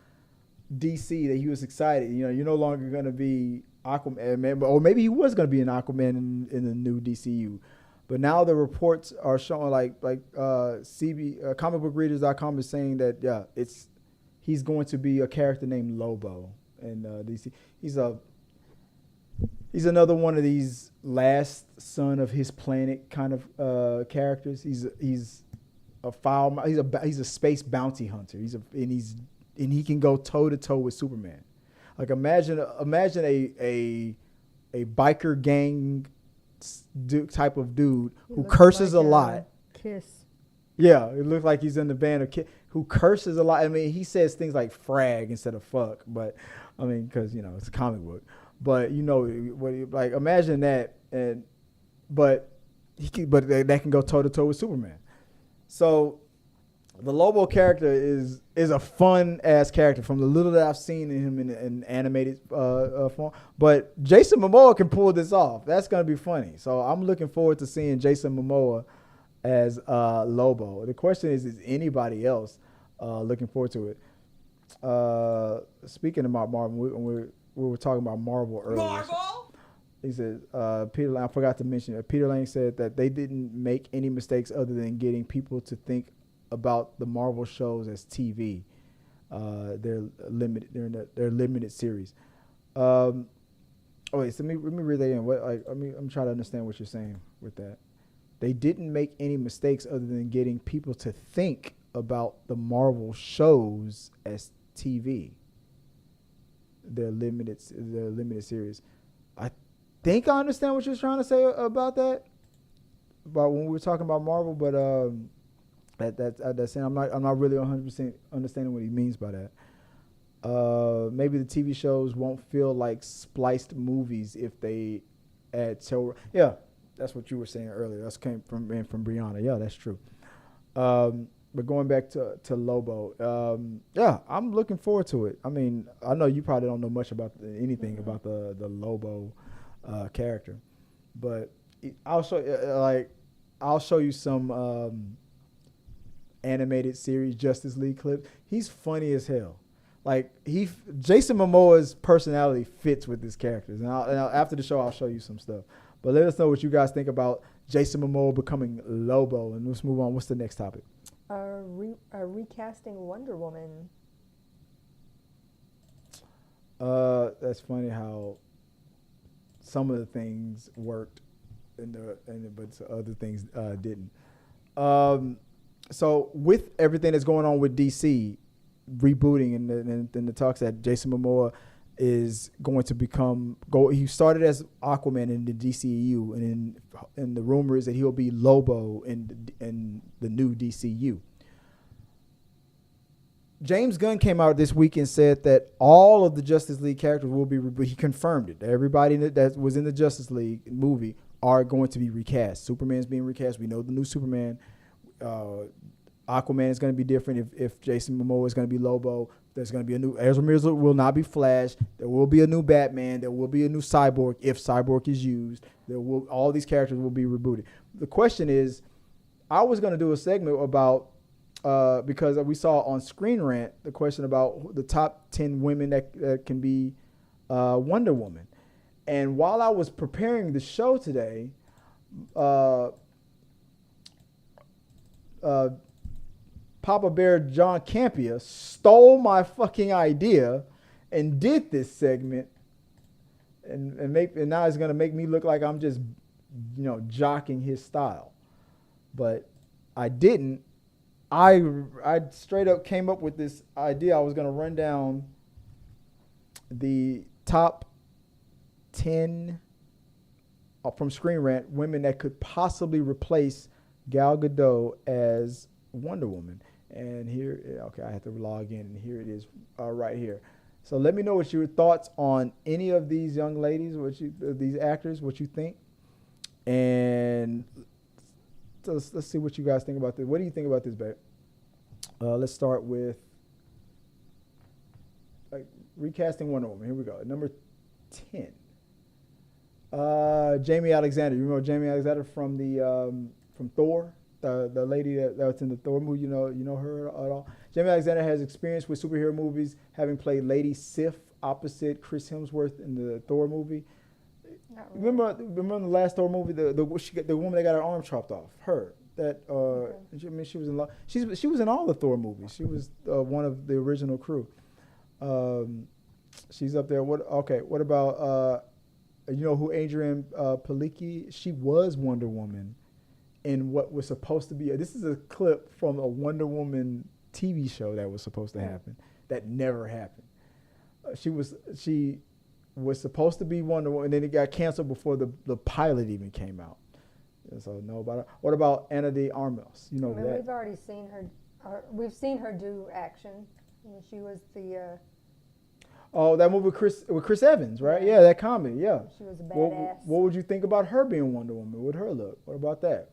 [SPEAKER 1] DC, that he was excited. You're no longer going to be Aquaman, or maybe he was going to be an Aquaman in the new DCU. But now the reports are showing like comicbookreaders.com is saying that he's going to be a character named Lobo in DC. He's another one of these last son of his planet kind of characters. He's a space bounty hunter. And he can go toe to toe with Superman. Like imagine a biker gang type of dude who curses
[SPEAKER 2] like
[SPEAKER 1] a lot.
[SPEAKER 2] Kiss.
[SPEAKER 1] Yeah, it looks like he's in the band of Kiss, who curses a lot. I mean, he says things like frag instead of fuck, but I mean, because it's a comic book. But like imagine that, but that can go toe to toe with Superman. So the Lobo character is a fun ass character from the little that I've seen in him in animated form. But Jason Momoa can pull this off. That's gonna be funny. So I'm looking forward to seeing Jason Momoa as Lobo. The question is anybody else looking forward to it? Speaking about Marvel, we were talking about Marvel earlier.
[SPEAKER 3] Marvel?
[SPEAKER 1] He said, Peter Lang, I forgot to mention it. Peter Lang said that they didn't make any mistakes other than getting people to think about the Marvel shows as TV. They're limited. They're limited series. So let me read that again. I'm trying to understand what you're saying with that. They didn't make any mistakes other than getting people to think about the Marvel shows as TV. They're limited series. I think I understand what you're trying to say about that. About when we were talking about Marvel, but that's saying I'm not really 100% understanding what he means by that. Maybe the TV shows won't feel like spliced movies if they add yeah, that's what you were saying earlier. That came from Brianna. Yeah, that's true. But going back to Lobo, I'm looking forward to it. I mean, I know you probably don't know much about anything about the Lobo character, but I'll show you some animated series Justice League clips. He's funny as hell. Like Jason Momoa's personality fits with his characters, and after the show I'll show you some stuff. But let us know what you guys think about Jason Momoa becoming Lobo, and let's move on. What's the next topic?
[SPEAKER 2] Recasting Wonder Woman.
[SPEAKER 1] That's funny how some of the things worked, but other things didn't. So with everything that's going on with DC rebooting and the talks that Jason Momoa is going to he started as Aquaman in the DCEU, and the rumor is that he'll be Lobo in the new DCU. James Gunn came out this week and said that all of the Justice League characters will be, he confirmed it. Everybody that was in the Justice League movie are going to be recast. Superman's being recast. We know the new Superman. Aquaman is going to be different if Jason Momoa is going to be Lobo. There's going to be a new Ezra Miller will not be Flash. There will be a new Batman. There will be a new Cyborg if Cyborg is used. All these characters will be rebooted. The question is, I was going to do a segment about because we saw on Screen Rant the question about the top 10 women that can be Wonder Woman. And while I was preparing the show today, Papa Bear John Campia stole my fucking idea and did this segment, and now it's gonna make me look like I'm just, jocking his style. But I didn't. I straight up came up with this idea. I was gonna run down the top 10 from Screen Rant women that could possibly replace Gal Gadot as Wonder Woman. And here, okay, I have to log in, and here it is right here. So let me know what your thoughts on any of these young ladies, these actors, what you think. And so let's see what you guys think about this. What do you think about this, babe? Let's start with recasting Wonder Woman. Here we go. Number 10. Jamie Alexander. You remember Jamie Alexander from from Thor? The lady that's in the Thor movie, you know her at all. Jamie Alexander has experience with superhero movies, having played Lady Sif opposite Chris Hemsworth in the Thor movie. Really. Remember in the last Thor movie, the woman that got her arm chopped off. Her she was in love. She was in all the Thor movies. She was one of the original crew. She's up there. What about who Adrian Palicki? She was Wonder Woman in what was supposed to be, this is a clip from a Wonder Woman TV show that was supposed to happen, that never happened. She was supposed to be Wonder Woman, and then it got canceled before the pilot even came out. So know about her. What about Ana de Armas? We've
[SPEAKER 2] already seen her. We've seen her do action. She was the.
[SPEAKER 1] That movie with Chris Evans, right? Yeah, that comedy. Yeah.
[SPEAKER 2] She was a badass.
[SPEAKER 1] What would you think about her being Wonder Woman? What would her look? What about that?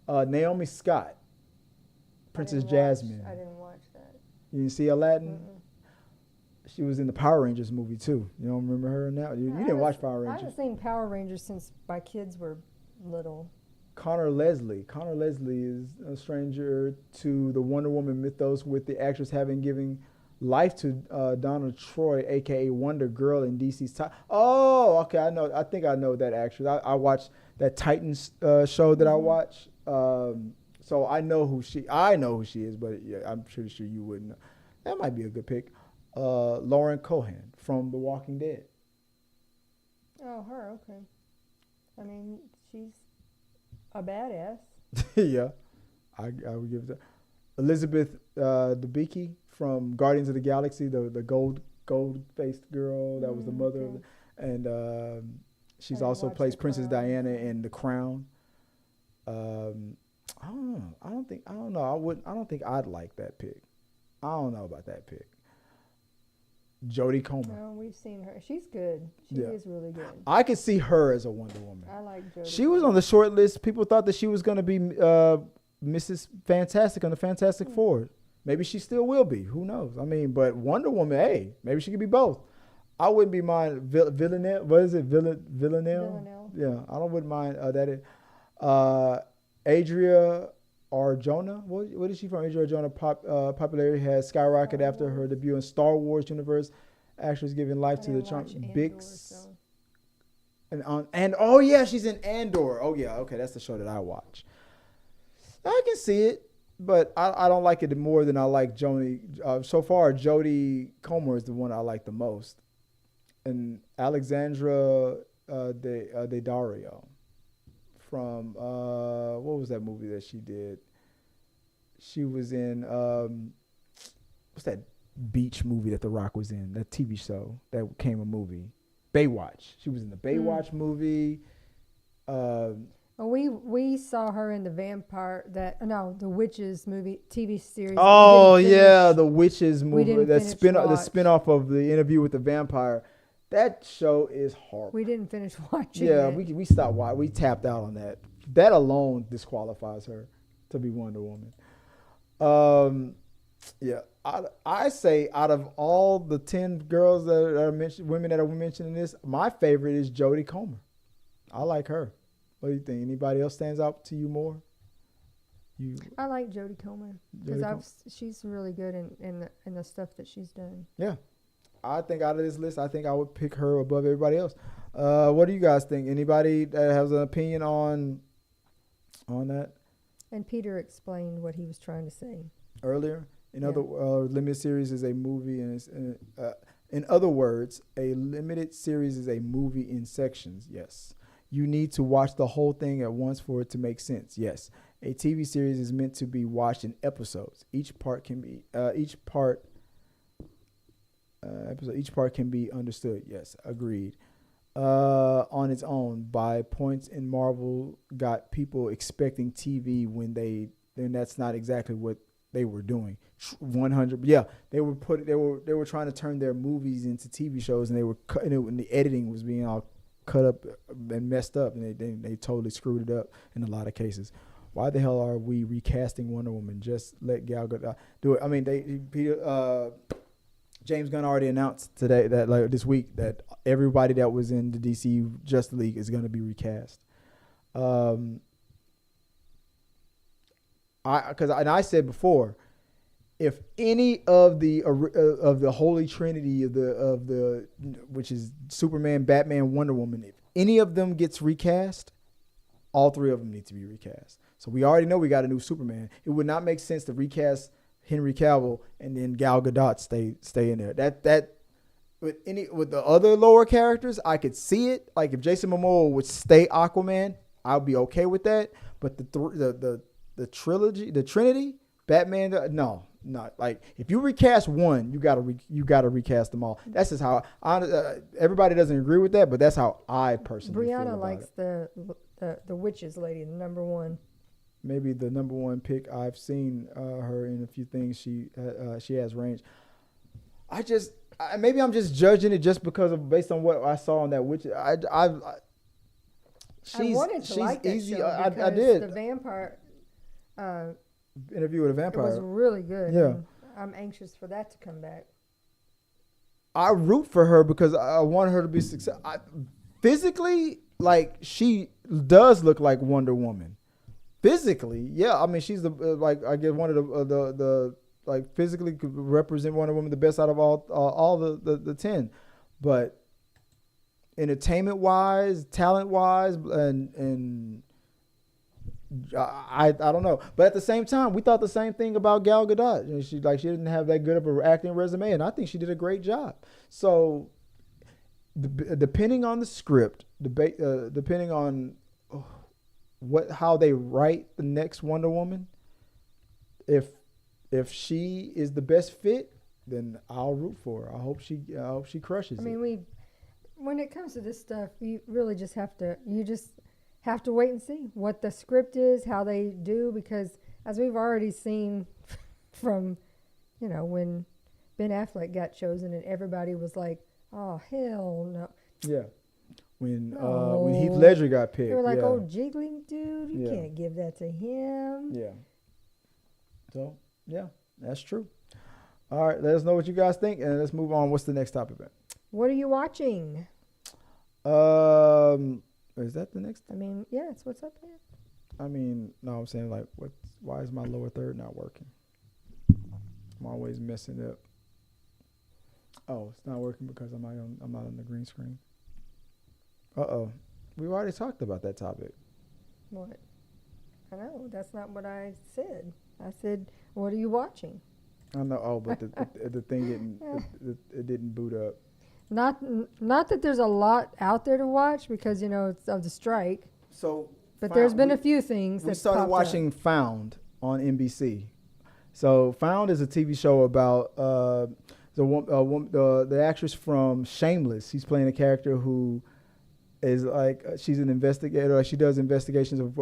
[SPEAKER 1] Naomi Scott, Princess Jasmine.
[SPEAKER 2] I didn't watch that.
[SPEAKER 1] You didn't see Aladdin?
[SPEAKER 2] Mm-mm.
[SPEAKER 1] She was in the Power Rangers movie too. You don't remember her now? You didn't watch Power Rangers.
[SPEAKER 2] I haven't seen Power Rangers since my kids were little.
[SPEAKER 1] Connor Leslie. Connor Leslie is a stranger to the Wonder Woman mythos, with the actress having given life to Donna Troy, a.k.a. Wonder Girl in DC's time. Oh, okay, I know. I think I know that actress. I watched that Titans show that I watched. So I know who she is, but yeah, I'm pretty sure you wouldn't know. That might be a good pick. Lauren Cohan from The Walking Dead.
[SPEAKER 2] Oh, her, okay. I mean, she's a badass.
[SPEAKER 1] Yeah, I would give it that. Elizabeth Debicki from Guardians of the Galaxy, the gold-faced girl that was the mother of and she's also plays Princess Diana in The Crown. I don't know. I don't think I'd like that pick. I don't know about that pick. Jodie Comer.
[SPEAKER 2] No, we've seen her. She's good. She is really good.
[SPEAKER 1] I could see her as a Wonder Woman.
[SPEAKER 2] I like Jodie.
[SPEAKER 1] She was on the short list. People thought that she was going to be Mrs. Fantastic on the Fantastic Four. Maybe she still will be. Who knows? I mean, but Wonder Woman, hey, maybe she could be both. I wouldn't be mind Villanelle. What is it? Villanelle?
[SPEAKER 2] Villanelle.
[SPEAKER 1] Yeah, wouldn't mind that. Adria Arjona. What is she from? Adria Arjona popularity has skyrocketed after her debut in Star Wars universe. Actress giving life to the Trump Bix. And oh yeah, she's in Andor. Oh yeah, okay, that's the show that I watch. I can see it, but I don't like it more than I like Jodie. So far, Jodie Comer is the one I like the most, and Alexandra Daddario from what was that movie that she did? She was in what's that beach movie that The Rock was in, that TV show that became a movie. Baywatch. She was in the Baywatch movie.
[SPEAKER 2] We saw her in the the Witches movie TV series.
[SPEAKER 1] Oh yeah, the Witches movie.
[SPEAKER 2] didn't
[SPEAKER 1] That
[SPEAKER 2] finish
[SPEAKER 1] the
[SPEAKER 2] watch.
[SPEAKER 1] spinoff of the Interview with the Vampire. That show is horrible.
[SPEAKER 2] We didn't finish watching.
[SPEAKER 1] Yeah,
[SPEAKER 2] it.
[SPEAKER 1] we stopped watching. We tapped out on that. That alone disqualifies her to be Wonder Woman. Yeah, I say out of all the 10 girls that are mentioned, women that are mentioned in this, my favorite is Jodie Comer. I like her. What do you think? Anybody else stands out to you more?
[SPEAKER 2] I like Jodie Comer because she's really good in the stuff that she's done.
[SPEAKER 1] Yeah, I think out of this list, I think I would pick her above everybody else. What do you guys think? Anybody that has an opinion on that?
[SPEAKER 2] And Peter explained what he was trying to say
[SPEAKER 1] Earlier, limited series is a movie, and in other words, a limited series is a movie in sections. Yes, you need to watch the whole thing at once for it to make sense. Yes, a TV series is meant to be watched in episodes. Each part can be understood. Yes, agreed. On its own, by points in Marvel, got people expecting TV when that's not exactly what they were doing. 100. Yeah, they were trying to turn their movies into TV shows, and they were and the editing was being all cut up and messed up, and they totally screwed it up in a lot of cases. Why the hell are we recasting Wonder Woman? Just let Gal Gadot do it. I mean, James Gunn already announced today that this week that everybody that was in the DC Justice League is going to be recast. I said before, if any of the Holy Trinity of the which is Superman, Batman, Wonder Woman, if any of them gets recast, all three of them need to be recast. So we already know we got a new Superman. It would not make sense to recast Henry Cavill and then Gal Gadot stay in there. That with the other lower characters, I could see it. Like if Jason Momoa would stay Aquaman, I'll be okay with that. But the trilogy, the Trinity, Batman, no, not like if you recast one, you gotta recast them all. That's just how everybody doesn't agree with that, but that's how I personally feel about
[SPEAKER 2] likes
[SPEAKER 1] it.
[SPEAKER 2] the Witches lady, the number one.
[SPEAKER 1] Maybe the number one pick. I've seen her in a few things. She has range. Maybe I'm just judging it just based on what I saw on that witch. I
[SPEAKER 2] wanted to like that
[SPEAKER 1] easy.
[SPEAKER 2] show
[SPEAKER 1] I did.
[SPEAKER 2] The vampire
[SPEAKER 1] Interview with a Vampire.
[SPEAKER 2] It was really good.
[SPEAKER 1] Yeah.
[SPEAKER 2] I'm anxious for that to come back.
[SPEAKER 1] I root for her because I want her to be successful. Physically, like she does look like Wonder Woman. Physically, yeah. I mean, she's I guess one of the physically could represent Wonder Woman the best out of all the 10, but entertainment wise, talent wise, and I don't know. But at the same time, we thought the same thing about Gal Gadot. She didn't have that good of an acting resume, and I think she did a great job. So depending on the script, depending on how they write the next Wonder Woman, if she is the best fit, then I'll root for her. I hope she crushes it.
[SPEAKER 2] I mean, when it comes to this stuff, you really just have to wait and see what the script is, how they do, because as we've already seen from, when Ben Affleck got chosen and everybody was like, oh, hell no.
[SPEAKER 1] Yeah. When Heath Ledger got picked.
[SPEAKER 2] They were like, oh, jiggling dude, you can't give that to him.
[SPEAKER 1] Yeah. So, yeah, that's true. All right, let us know what you guys think, and let's move on. What's the next topic, Ben?
[SPEAKER 2] What are you watching?
[SPEAKER 1] Is that the next?
[SPEAKER 2] I mean, yeah, it's what's up there.
[SPEAKER 1] I mean, no, I'm saying why is my lower third not working? I'm always messing up. Oh, it's not working because I'm not on the green screen. We've already talked about that topic.
[SPEAKER 2] What? I know, that's not what I said. I said, what are you watching?
[SPEAKER 1] I know. Oh, but the thing didn't boot up.
[SPEAKER 2] Not that there's a lot out there to watch because it's of the strike.
[SPEAKER 1] So,
[SPEAKER 2] but there's been a few things.
[SPEAKER 1] We started watching Found on NBC. So Found is a TV show about the actress from Shameless. She's playing a character who is like she's an investigator. Like she does investigations of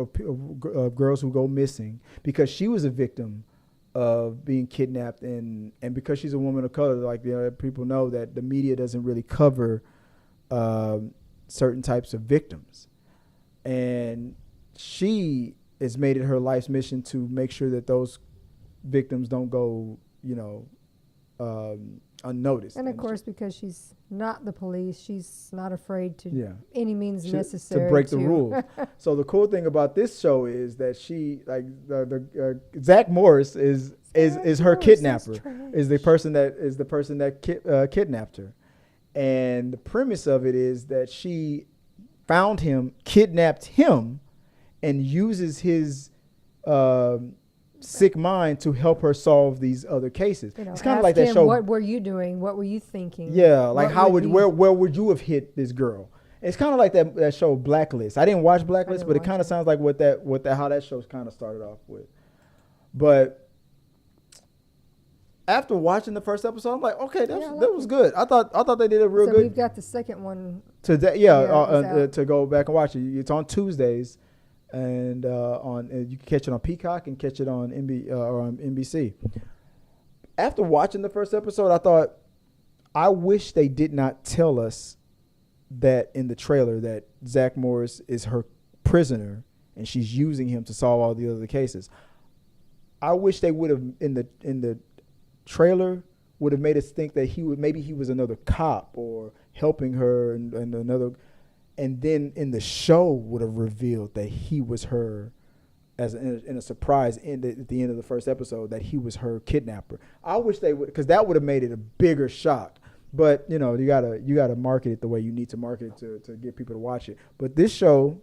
[SPEAKER 1] girls who go missing because she was a victim of being kidnapped, and because she's a woman of color, like people know that the media doesn't really cover certain types of victims, and she has made it her life's mission to make sure that those victims don't go, unnoticed.
[SPEAKER 2] And of course, because she's not the police, she's not afraid to any means
[SPEAKER 1] to
[SPEAKER 2] necessary
[SPEAKER 1] break the rules. So the cool thing about this show is that she, like the Zach Morris is her kidnapper, is the person that kidnapped her, and the premise of it is that she found him, kidnapped him, and uses his sick mind to help her solve these other cases. It's kind of like that show.
[SPEAKER 2] What were you doing? What were you thinking?
[SPEAKER 1] Yeah, like where would you have hit this girl? It's kind of like that show Blacklist. I didn't watch Blacklist, but it kind of sounds like how that show kind of started off with. But after watching the first episode, I'm like, okay, that was good. I thought they did it real good.
[SPEAKER 2] So we've got the second one
[SPEAKER 1] today. To go back and watch it. It's on Tuesdays. And you can catch it on Peacock and catch it on NBC. After watching the first episode, I thought, I wish they did not tell us that in the trailer that Zach Morris is her prisoner and she's using him to solve all the other cases. I wish they would have in the trailer would have made us think that he was another cop or helping her and another. And then in the show would have revealed that he was her, in a surprise at the end of the first episode, that he was her kidnapper. I wish they would, because that would have made it a bigger shock. But you gotta market it the way you need to market it to get people to watch it. But this show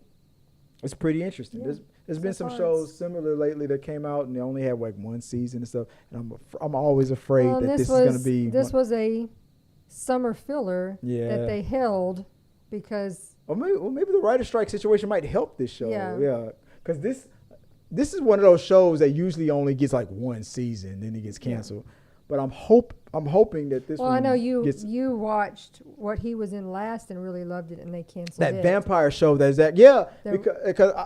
[SPEAKER 1] is pretty interesting. Yeah, there's been some shows similar lately that came out and they only had like one season and stuff. And I'm always afraid that this is going to be.
[SPEAKER 2] This was a summer filler that they held because.
[SPEAKER 1] Or maybe the writer strike situation might help this show. Yeah. Because this is one of those shows that usually only gets like one season, then it gets canceled. Yeah. But I'm hoping that this. Well, I know
[SPEAKER 2] you watched what he was in last and really loved it, and they canceled
[SPEAKER 1] that vampire show. Because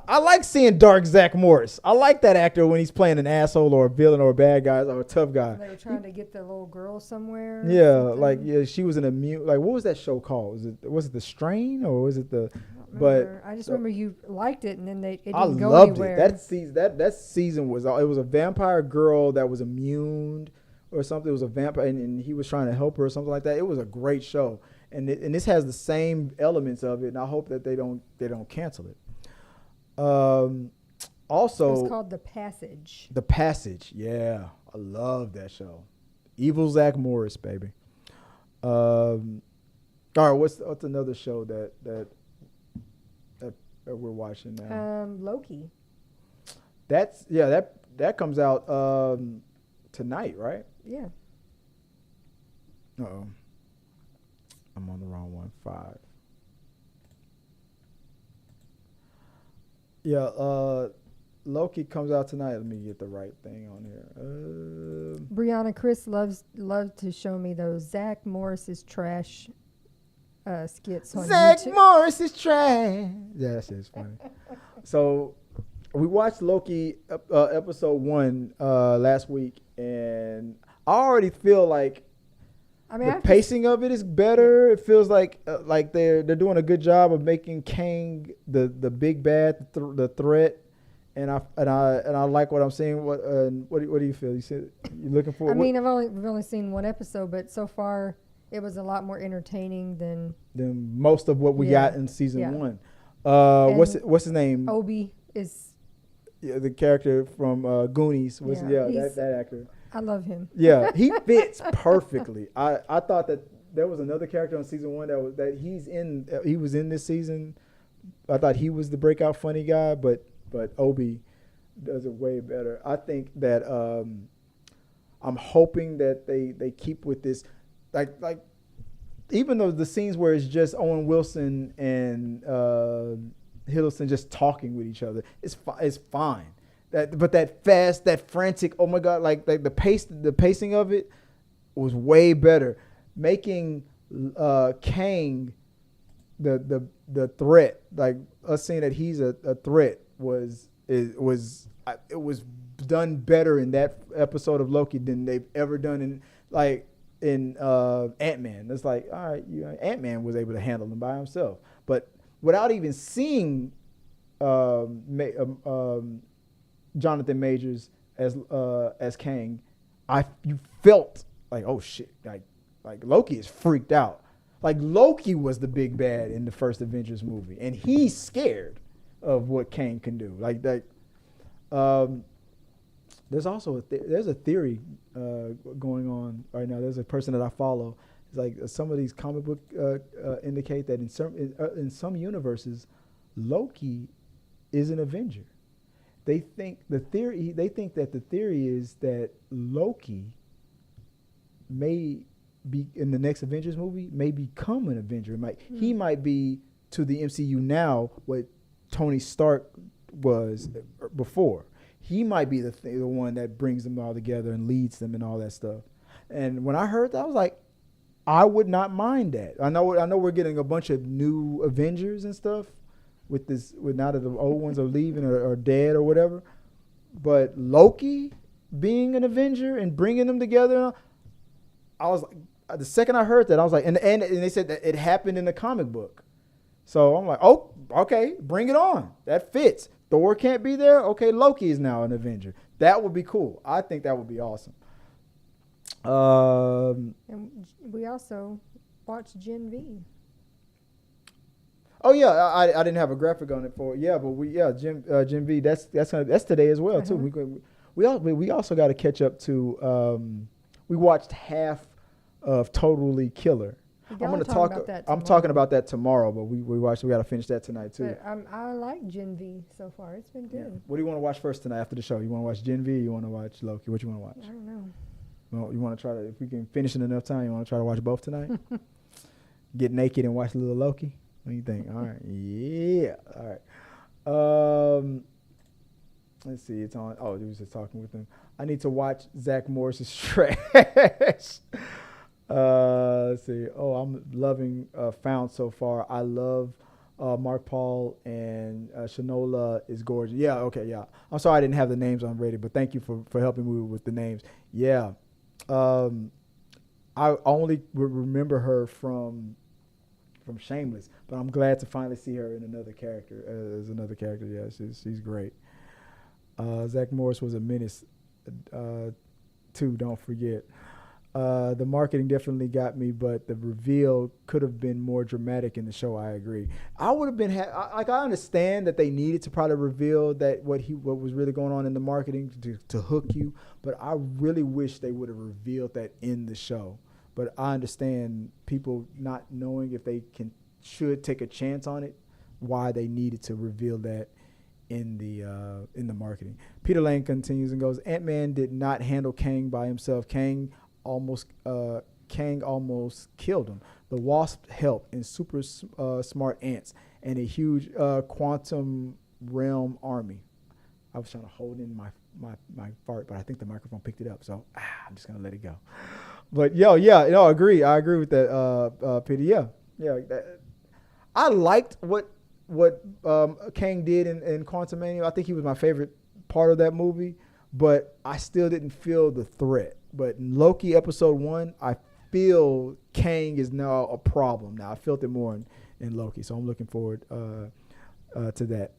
[SPEAKER 1] I like seeing dark Zach Morris. I like that actor when he's playing an asshole or a villain or a bad guy or a tough guy.
[SPEAKER 2] They were trying to get the little girl somewhere.
[SPEAKER 1] Yeah, she was an immune. Like, what was that show called? Was it The Strain or was it the? But
[SPEAKER 2] I just remember you liked it, and then it didn't go
[SPEAKER 1] I
[SPEAKER 2] anywhere.
[SPEAKER 1] loved it. That season was a vampire girl that was immune. Or something. It was a vampire, and he was trying to help her or something like that. It was a great show, and this has the same elements of it. And I hope that they don't cancel it. Also,
[SPEAKER 2] it's called The Passage.
[SPEAKER 1] The Passage, yeah, I love that show. Evil Zach Morris, baby. All right, what's another show that we're watching now?
[SPEAKER 2] Loki.
[SPEAKER 1] That comes out tonight, right?
[SPEAKER 2] Yeah.
[SPEAKER 1] Uh-oh. I'm on the wrong one. 5. Yeah, Loki comes out tonight. Let me get the right thing on here.
[SPEAKER 2] Brianna, Chris loves to show me those Zach Morris's trash skits on
[SPEAKER 1] Zach
[SPEAKER 2] YouTube.
[SPEAKER 1] Morris is trash. Yeah, that shit's funny. So we watched Loki episode 1 last week, and I already feel like the pacing of it is better. It feels like they're doing a good job of making Kang the big bad, the threat, and I like what I'm seeing. What do you feel? You're looking for?
[SPEAKER 2] We've only seen one episode, but so far it was a lot more entertaining than
[SPEAKER 1] most of what we got in season 1. What's his name?
[SPEAKER 2] Obi is.
[SPEAKER 1] Yeah, the character from Goonies. That actor.
[SPEAKER 2] I love him.
[SPEAKER 1] Yeah, he fits perfectly. I thought that there was another character on season 1 he was in this season. I thought he was the breakout funny guy, but Obi does it way better. I think that I'm hoping that they keep with this, like even though the scenes where it's just Owen Wilson and Hiddleston just talking with each other, it's fine. But that fast, that frantic. Oh my God! Like the pacing of it was way better. Making Kang the threat, like us saying that he's a threat it was done better in that episode of Loki than they've ever done in Ant-Man. It's like, all right, Ant-Man was able to handle him by himself, but without even seeing Jonathan Majors as Kang, you felt like, oh shit, like Loki is freaked out. Like Loki was the big bad in the first Avengers movie, and he's scared of what Kang can do. Like that. There's also there's a theory going on right now. There's a person that I follow. It's like some of these comic book indicate that in some universes, Loki is an Avenger. They think that the theory is that Loki may be in the next Avengers movie, may become an Avenger. He might be to the MCU now what Tony Stark was before. He might be the one that brings them all together and leads them and all that stuff. And when I heard that, I was like, I would not mind that. I know we're getting a bunch of new Avengers and stuff with now that the old ones are leaving or dead or whatever. But Loki being an Avenger and bringing them together, I was like, the second I heard that, I was like, and they said that it happened in the comic book. So I'm like, oh, okay, bring it on. That fits. Thor can't be there. Okay, Loki is now an Avenger. That would be cool. I think that would be awesome.
[SPEAKER 2] And we also watched Gen V.
[SPEAKER 1] Oh yeah, I didn't have a graphic on it for it. Yeah, but Gen V. That's today as well too. We also got to catch up to. We watched half of Totally Killer. I'm going to talk about that tomorrow. I'm talking about that tomorrow, but we got to finish that tonight too.
[SPEAKER 2] But, I like Gen V so far. It's been good.
[SPEAKER 1] Yeah. What do you want to watch first tonight after the show? You want to watch Gen V or you want to watch Loki? What you want to watch?
[SPEAKER 2] I don't know.
[SPEAKER 1] Well, you want to try to, if we can finish in enough time, you want to try to watch both tonight? Get naked and watch a little Loki? What do you think? All right. Yeah. All right. Let's see. It's on. Oh, he was just talking with him. I need to watch Zach Morris's trash. Let's see. Oh, I'm loving Found so far. I love Mark Paul and Shanola is gorgeous. Yeah, okay, yeah. I'm sorry I didn't have the names on ready, but thank you for helping me with the names. Yeah. I only remember her from Shameless, but I'm glad to finally see her in another character. As another character, yeah, she's great. Zach Morris was a menace, too, don't forget. The marketing definitely got me, but the reveal could have been more dramatic in the show. I agree. I would have been I understand that they needed to probably reveal that what was really going on in the marketing to hook you, but I really wish they would have revealed that in the show. But I understand people not knowing if they should take a chance on it, why they needed to reveal that in the marketing. Peter Lane continues and goes, Ant-Man did not handle Kang by himself. Kang almost killed him. The Wasp helped in super smart ants and a huge quantum realm army. I was trying to hold in my fart, but I think the microphone picked it up, so I'm just gonna let it go. But I agree with that, Peter. Yeah. I liked what Kang did in Quantumania. I think he was my favorite part of that movie, but I still didn't feel the threat. But in Loki episode 1, I feel Kang is now a problem. Now I felt it more in Loki, so I'm looking forward to that.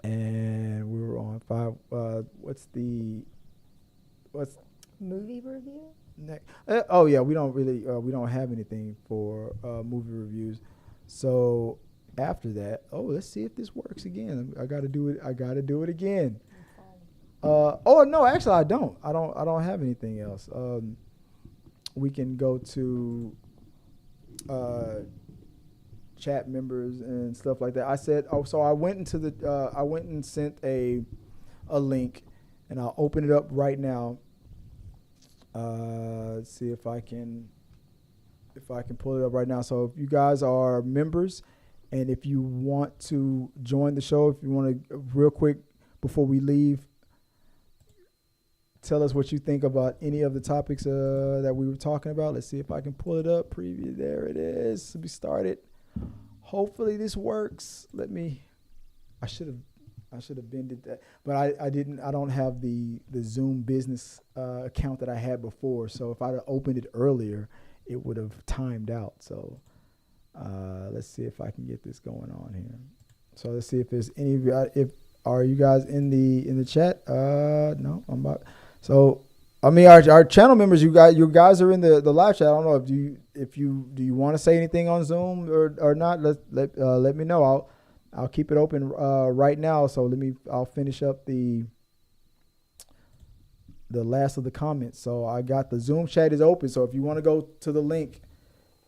[SPEAKER 1] And we were on 5. What's
[SPEAKER 2] movie review?
[SPEAKER 1] Next? We don't have anything for movie reviews. So after that, let's see if this works again. I got to do it again. No, actually I don't have anything else. We can go to chat members and stuff like that. I said, so I went into I went and sent a link, and I'll open it up right now. Let's see if I can pull it up right now. So if you guys are members, and if you want to join the show, if you want to real quick before we leave, tell us what you think about any of the topics that we were talking about. Let's see if I can pull it up. Preview. There it is. We started. Hopefully this works. I should have bended that, but I didn't. I don't have the Zoom business account that I had before. So if I'd have opened it earlier, it would have timed out. So let's see if I can get this going on here. So let's see if there's any of you. Are you guys in the chat? No, I'm about. So I mean, our channel members, you guys are in the live chat. I don't know if you want to say anything on Zoom or not. Let me know. I'll keep it open right now. So I'll finish up the last of the comments. So I got the Zoom chat is open. So if you want to go to the link,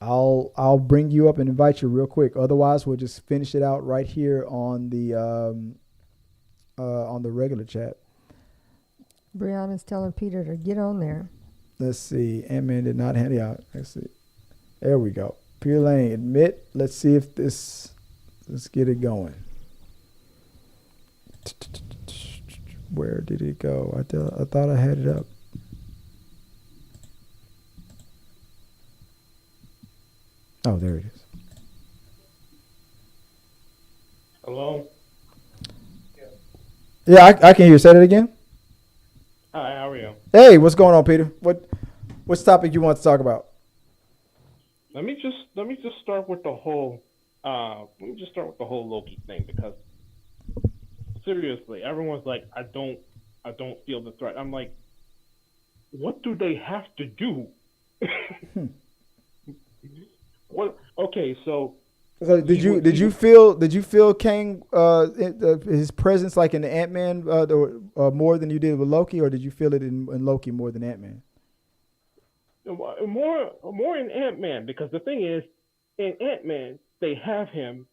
[SPEAKER 1] I'll bring you up and invite you real quick. Otherwise, we'll just finish it out right here on the regular chat.
[SPEAKER 2] Brianna's telling Peter to get on there.
[SPEAKER 1] Let's see. Ant-Man did not hand it out. Let's see. There we go. Peter Lane, admit. Let's see if this. Let's get it going. Where did it go? I thought I had it up. Oh, there it is.
[SPEAKER 4] Hello?
[SPEAKER 1] Yeah, I can hear you. Say that again.
[SPEAKER 4] Hi, how are you?
[SPEAKER 1] Hey, what's going on, Peter? What's topic you want to talk about?
[SPEAKER 4] Let me just start with the whole Loki thing, because seriously, everyone's like, I don't feel the threat. I'm like, what do they have to do? What? Okay, so
[SPEAKER 1] did you feel Kang his presence like in the Ant-Man more than you did with Loki, or did you feel it in Loki more than Ant-Man?
[SPEAKER 4] More in Ant-Man, because the thing is, in Ant-Man they have him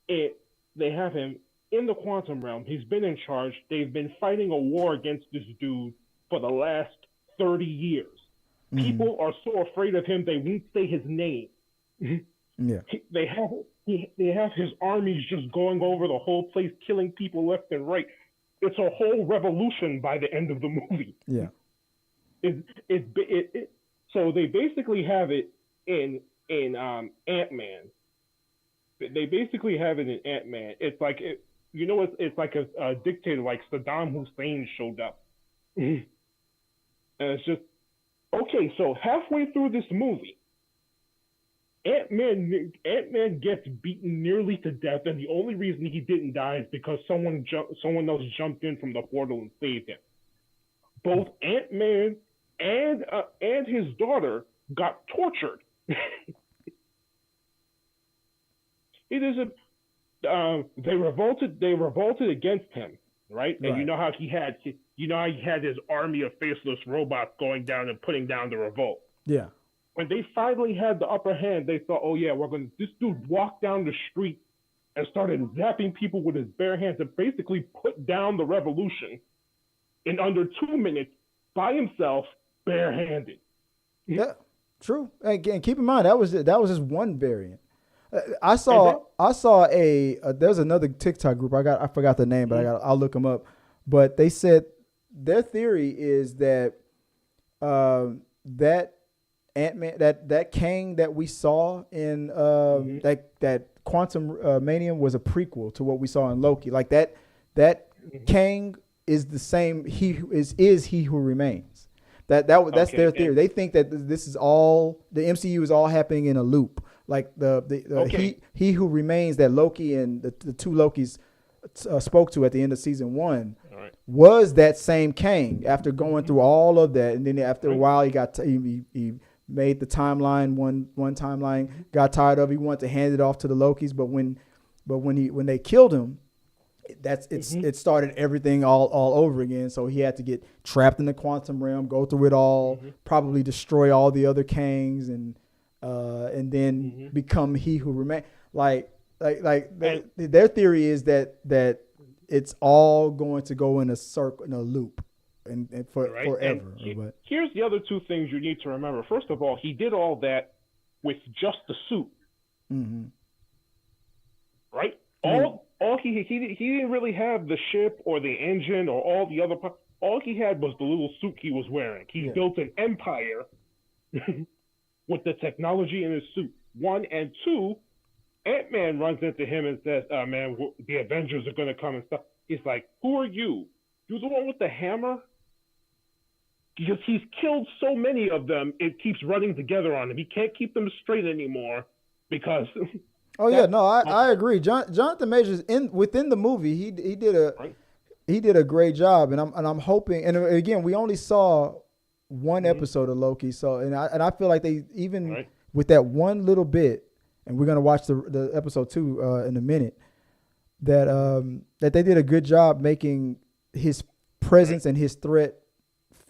[SPEAKER 4] in the quantum realm. He's been in charge. They've been fighting a war against this dude for the last 30 years. Mm-hmm. People are so afraid of him they won't say his name.
[SPEAKER 1] Yeah,
[SPEAKER 4] they have his armies just going over the whole place, killing people left and right. It's a whole revolution by the end of the movie.
[SPEAKER 1] Yeah,
[SPEAKER 4] so they basically have it in Ant-Man. They basically have it in Ant-Man. It's like it's like a dictator like Saddam Hussein showed up, and it's just okay. So halfway through this movie, Ant-Man gets beaten nearly to death, and the only reason he didn't die is because someone else jumped in from the portal and saved him. Both Ant-Man and his daughter got tortured. It is they revolted against him, right? And you know how he had his army of faceless robots going down and putting down the revolt.
[SPEAKER 1] Yeah.
[SPEAKER 4] When they finally had the upper hand, they thought, oh yeah, this dude walked down the street and started zapping people with his bare hands and basically put down the revolution in under 2 minutes by himself, barehanded.
[SPEAKER 1] Yeah, true. Again, keep in mind that was just one variant. I saw there's another TikTok group. I forgot the name, but I'll look them up. But they said their theory is that that Ant-Man, that Kang that we saw in that Quantum Manium was a prequel to what we saw in Loki. Like that Kang is the same. He is he who remains. That's their theory. They think that this is all the MCU is all happening in a loop. Like he who remains that Loki and the two Lokis spoke to at the end of season 1 was that same Kang after going through all of that, and then after a while he made the timeline one timeline, got tired of it, he wanted to hand it off to the Lokis, but when they killed him, it started everything all over again. So he had to get trapped in the quantum realm, go through it all, probably destroy all the other Kangs, and then become he who remains. Their theory is that it's all going to go in a circle, in a loop, and forever.
[SPEAKER 4] And here's the other two things you need to remember. First of all, he did all that with just the suit, right? all he didn't really have the ship or the engine or all the other parts. All he had was the little suit he was wearing. He built an empire with the technology in his suit. One, and two, Ant-Man runs into him and says, man, the Avengers are going to come and stuff. He's like, who are you? You're the one with the hammer? Because he's killed so many of them, it keeps running together on him. He can't keep them straight anymore because...
[SPEAKER 1] Oh yeah, no, I agree. Jonathan Majors within the movie, he did a great job, and I'm hoping. And again, we only saw one episode of Loki, so and I feel like they even with that one little bit, and we're gonna watch the episode 2 in a minute. That they did a good job making his presence and his threat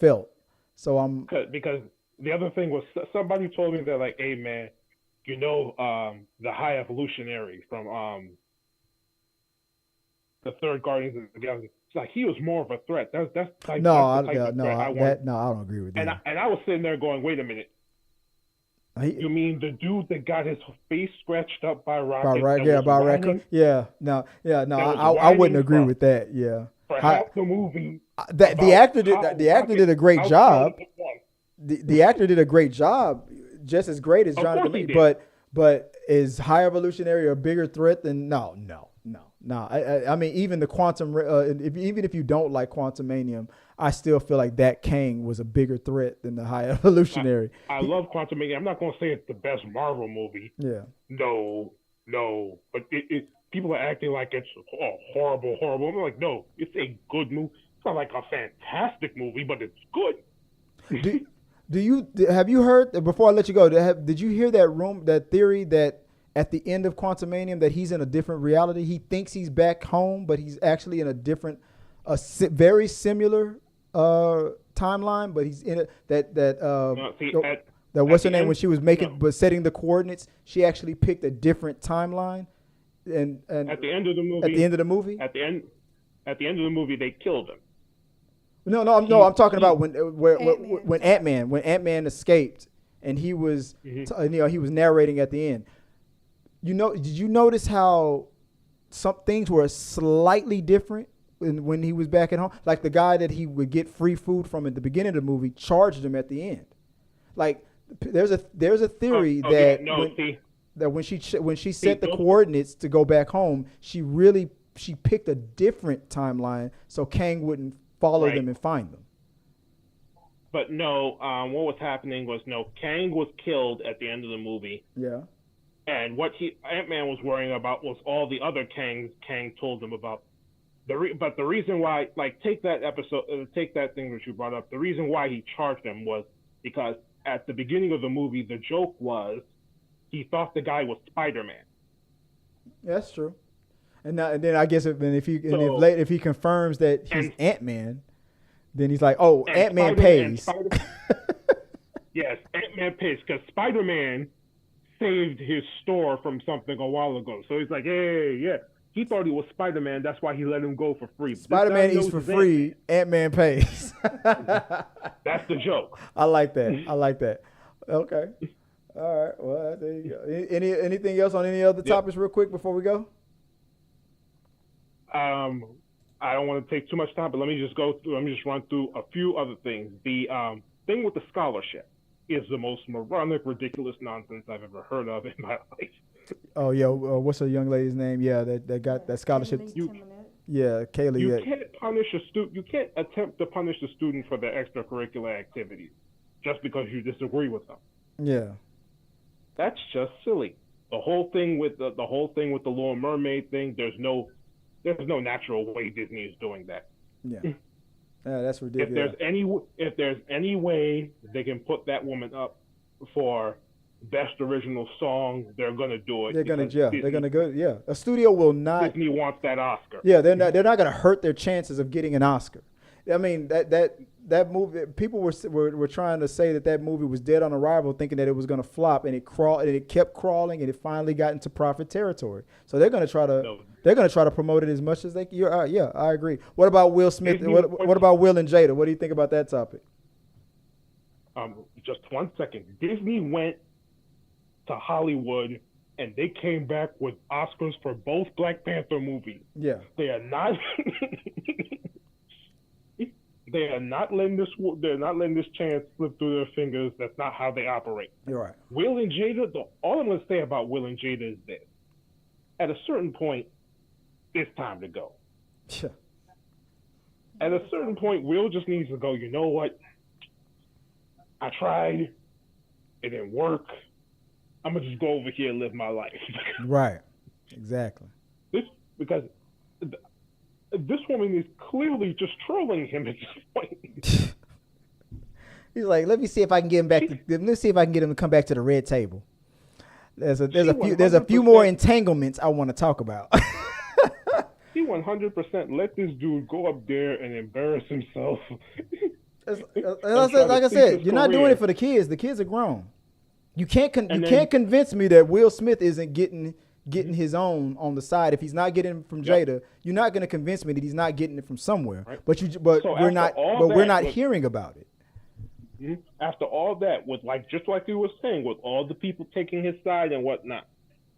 [SPEAKER 1] felt. So
[SPEAKER 4] because the other thing was somebody told me that like, hey man. You know, the High Evolutionary from the third Guardians of the Galaxy. It's like he was more of a threat. That's the type of threat I want.
[SPEAKER 1] No, I don't agree with that.
[SPEAKER 4] And I was sitting there going, wait a minute. You mean the dude that got his face scratched up by Rocket?
[SPEAKER 1] By Raccoon. Yeah, no, I wouldn't agree with that. Yeah,
[SPEAKER 4] for half the movie.
[SPEAKER 1] The actor did a great job. The actor did a great job. Just as great as Jonathan Majors, but is High Evolutionary a bigger threat than no? I mean, even the Quantum, even if you don't like Quantumanium, I still feel like that Kang was a bigger threat than the High Evolutionary.
[SPEAKER 4] I love Quantumanium. I'm not going to say it's the best Marvel movie.
[SPEAKER 1] Yeah.
[SPEAKER 4] No, but people are acting like it's horrible. I'm like, no, it's a good movie. It's not like a fantastic movie, but it's good.
[SPEAKER 1] Have you heard, before I let you go, did you hear that theory that at the end of Quantumanium that he's in a different reality? He thinks he's back home, but he's actually in a very similar timeline, but he's in what's her name when she was setting the coordinates, she actually picked a different timeline. And
[SPEAKER 4] at the end of the movie, they killed him.
[SPEAKER 1] No, I'm talking about when Ant-Man escaped and he was, he was narrating at the end. Did you notice how some things were slightly different when he was back at home? Like the guy that he would get free food from at the beginning of the movie charged him at the end. Like there's a theory that when she set the coordinates to go back home, she picked a different timeline so Kang wouldn't follow them and find them.
[SPEAKER 4] But no, what was happening was Kang was killed at the end of the movie.
[SPEAKER 1] Yeah.
[SPEAKER 4] And what Ant-Man was worrying about was all the other Kang told him about. But the reason why, take that thing that you brought up, the reason why he charged him was because at the beginning of the movie, the joke was he thought the guy was Spider-Man.
[SPEAKER 1] That's true. And then I guess if he confirms that he's Ant-Man, then he's like, oh, Ant-Man pays.
[SPEAKER 4] Yes, Ant-Man pays because Spider-Man saved his store from something a while ago. So he's like, hey, yeah. He thought he was Spider-Man. That's why he let him go for free.
[SPEAKER 1] Spider-Man eats for free. Ant-Man pays.
[SPEAKER 4] That's the joke.
[SPEAKER 1] I like that. Okay. All right. Well, there you go. Anything else on any other topics real quick before we go?
[SPEAKER 4] I don't want to take too much time, but let me just run through a few other things. The thing with the scholarship is the most moronic, ridiculous nonsense I've ever heard of in my life.
[SPEAKER 1] Oh, yeah. What's the young lady's name? Yeah, that got that scholarship. Kaylee.
[SPEAKER 4] You can't punish a student. You can't attempt to punish a student for their extracurricular activities just because you disagree with them.
[SPEAKER 1] Yeah.
[SPEAKER 4] That's just silly. The whole thing with the Little Mermaid thing. There's no natural way Disney is doing that.
[SPEAKER 1] Yeah. Yeah, that's ridiculous.
[SPEAKER 4] If there's any way they can put that woman up for best original song, they're gonna do it.
[SPEAKER 1] They're gonna go. Yeah, a studio will not.
[SPEAKER 4] Disney wants that Oscar.
[SPEAKER 1] Yeah, they're not gonna hurt their chances of getting an Oscar. I mean that movie. People were trying to say that movie was dead on arrival, thinking that it was gonna flop, and it kept crawling, and it finally got into profit territory. So they're gonna try to promote it as much as they can. Yeah, I agree. What about Will Smith? What about Will and Jada? What do you think about that topic?
[SPEAKER 4] Just 1 second. Disney went to Hollywood and they came back with Oscars for both Black Panther movies.
[SPEAKER 1] Yeah.
[SPEAKER 4] They are not. They are not letting this. They're not letting this chance slip through their fingers. That's not how they operate.
[SPEAKER 1] You're right.
[SPEAKER 4] Will and Jada. All I'm going to say about Will and Jada is this: at a certain point, it's time to go.
[SPEAKER 1] Yeah.
[SPEAKER 4] At a certain point, Will just needs to go. You know what? I tried. It didn't work. I'm gonna just go over here and live my life.
[SPEAKER 1] Right. Exactly.
[SPEAKER 4] Because this woman is clearly just trolling him at this point.
[SPEAKER 1] He's like, let me see if I can get him back. Let's see if I can get him to come back to the red table. There's a few more entanglements I want to talk about.
[SPEAKER 4] He 100% let this dude go up there and embarrass himself.
[SPEAKER 1] Like I said, you're not doing it for the kids. The kids are grown. You can't convince me that Will Smith isn't getting his own on the side. If he's not getting it from Jada, you're not going to convince me that he's not getting it from somewhere. Right. But we're not hearing about it.
[SPEAKER 4] After all that, with just like you were saying, with all the people taking his side and whatnot,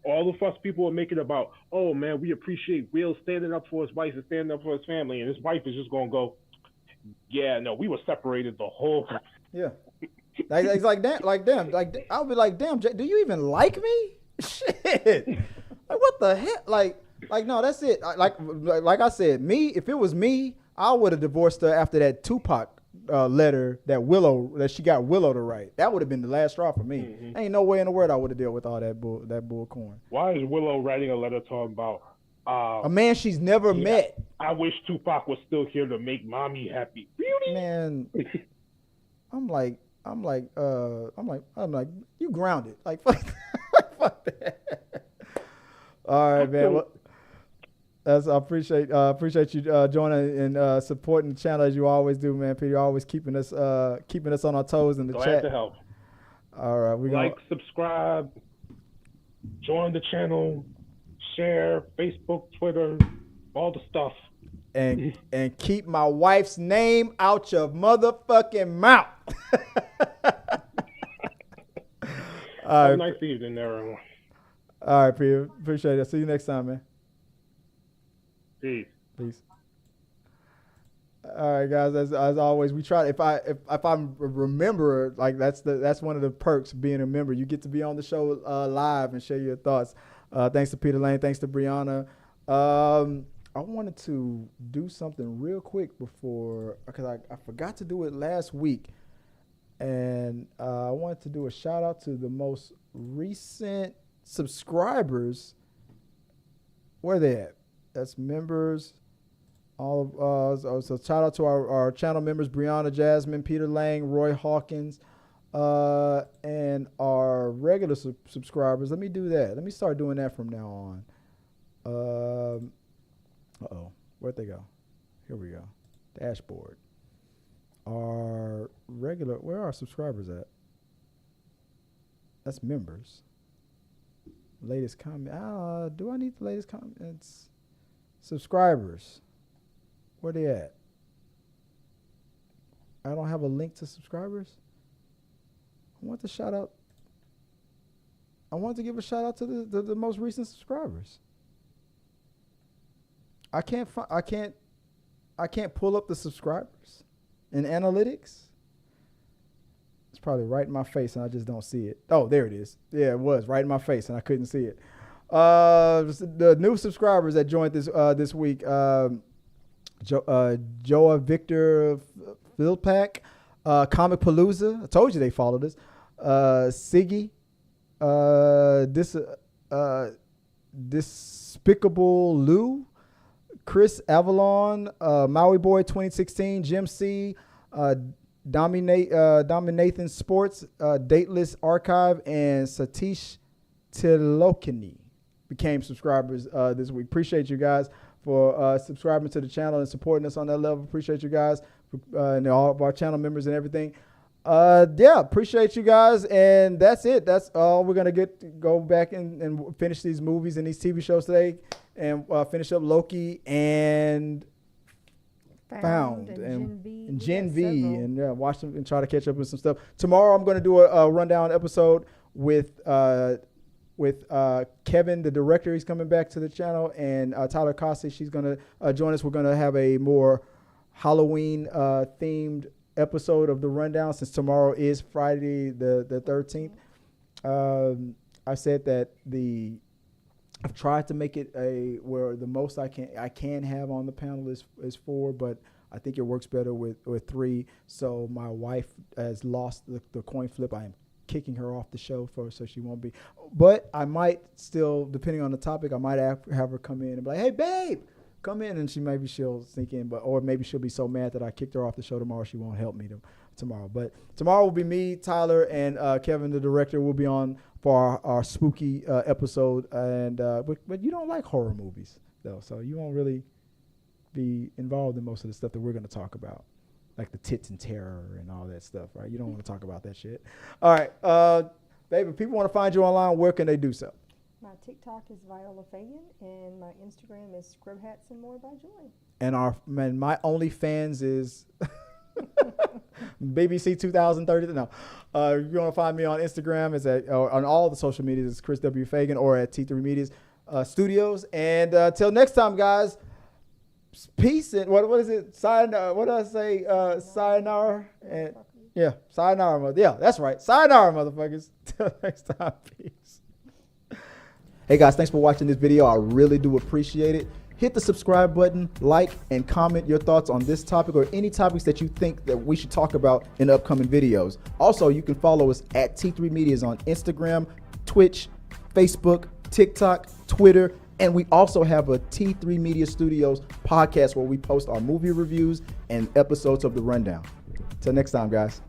[SPEAKER 4] all the fuss people are making about, oh man, we appreciate Will standing up for his wife and standing up for his family, and his wife is just gonna go, yeah, no, we were separated the whole.
[SPEAKER 1] Yeah. It's like that, I'll be like, damn, do you even like me? Shit, like what the heck? Like no, that's it. Like I said, if it was me, I would have divorced her after that Tupac letter that she got Willow to write. That would have been the last straw for me. Mm-hmm. Ain't no way in the world I would have dealt with all that bull corn.
[SPEAKER 4] Why is Willow writing a letter talking about
[SPEAKER 1] a man she's never met?
[SPEAKER 4] I wish Tupac was still here to make mommy happy. Really?
[SPEAKER 1] Man, I'm like, you grounded. Like, fuck that. All right, man. Well, I appreciate you joining and supporting the channel as you always do, man. Peter, you're always keeping us on our toes in the
[SPEAKER 4] Glad
[SPEAKER 1] chat.
[SPEAKER 4] to help.
[SPEAKER 1] All right,
[SPEAKER 4] subscribe, join the channel, share, Facebook, Twitter, all the stuff.
[SPEAKER 1] And keep my wife's name out your motherfucking mouth.
[SPEAKER 4] Have a nice evening, everyone.
[SPEAKER 1] All right, Peter. Appreciate it. See you next time, man.
[SPEAKER 4] Peace.
[SPEAKER 1] All right, guys. As always, we try. If I remember, like that's one of the perks of being a member. You get to be on the show live and share your thoughts. Thanks to Peter Lane. Thanks to Brianna. I wanted to do something real quick because I forgot to do it last week, and I wanted to do a shout out to the most recent subscribers. Where are they at? That's members. All of so shout out to our channel members: Brianna, Jasmine, Peter Lang, Roy Hawkins, and our regular subscribers. Let me do that. Let me start doing that from now on. Where'd they go? Here we go. Dashboard. Where are our subscribers at? That's members. Latest comment. Do I need the latest comments? Subscribers. Where they at? I don't have a link to subscribers. I want to give a shout out to the most recent subscribers. I can't pull up the subscribers in analytics. It's probably right in my face and I just don't see it. Oh, there it is. Yeah, it was right in my face and I couldn't see it. The new subscribers that joined this week: Joa Victor Philpack, Comic Palooza. I told you they followed us. Siggy, Despicable Lou, Chris Avalon, Maui Boy 2016, Jim C, Dominathan Sports, Dateless Archive, and Satish Tilokini became subscribers this week. Appreciate you guys for subscribing to the channel and supporting us on that level. Appreciate you guys and all of our channel members and everything. Appreciate you guys, and that's it. That's all we're gonna go back and finish these movies and these TV shows today, and finish up Loki and Found and Gen V, and watch them and try to catch up with some stuff. Tomorrow I'm gonna do a rundown episode with with Kevin, the director. He's coming back to the channel, and Tyler Cossey. She's gonna join us. We're gonna have a more Halloween themed episode of the Rundown, since tomorrow is Friday the 13th. I said that I've tried to make it where the most I can have on the panel is 4, but I think it works better with 3. So my wife has lost the coin flip. I am kicking her off the show so she won't be. But I might still, depending on the topic, I might have her come in and be like, "Hey, babe, come in," and she'll sneak in, or maybe she'll be so mad that I kicked her off the show tomorrow she won't help me tomorrow. But tomorrow will be me, Tyler, and Kevin, the director, will be on for our spooky episode. And but you don't like horror movies though, so you won't really be involved in most of the stuff that we're going to talk about, like the tits and terror and all that stuff, right? You don't want to talk about that shit. All right, babe, if people want to find you online, where can they do so?
[SPEAKER 2] My TikTok is Viola Fagan, and my Instagram is Scrub Hats and More by Joy.
[SPEAKER 1] And my OnlyFans is BBC 2030. No, if you want to find me on Instagram, it's on all the social medias. It's Chris W. Fagan, or at T3 Media's Studios. And till next time, guys. Peace and what is it? Sayonara. What did I say? Sayonara. And yeah, sayonara. Yeah, that's right. Sayonara, motherfuckers. Till next time, peace. Hey guys, thanks for watching this video. I really do appreciate it. Hit the subscribe button, like, and comment your thoughts on this topic or any topics that you think that we should talk about in upcoming videos. Also, you can follow us at T3 Medias on Instagram, Twitch, Facebook, TikTok, Twitter, and we also have a T3 Media Studios podcast where we post our movie reviews and episodes of The Rundown. Till next time, guys.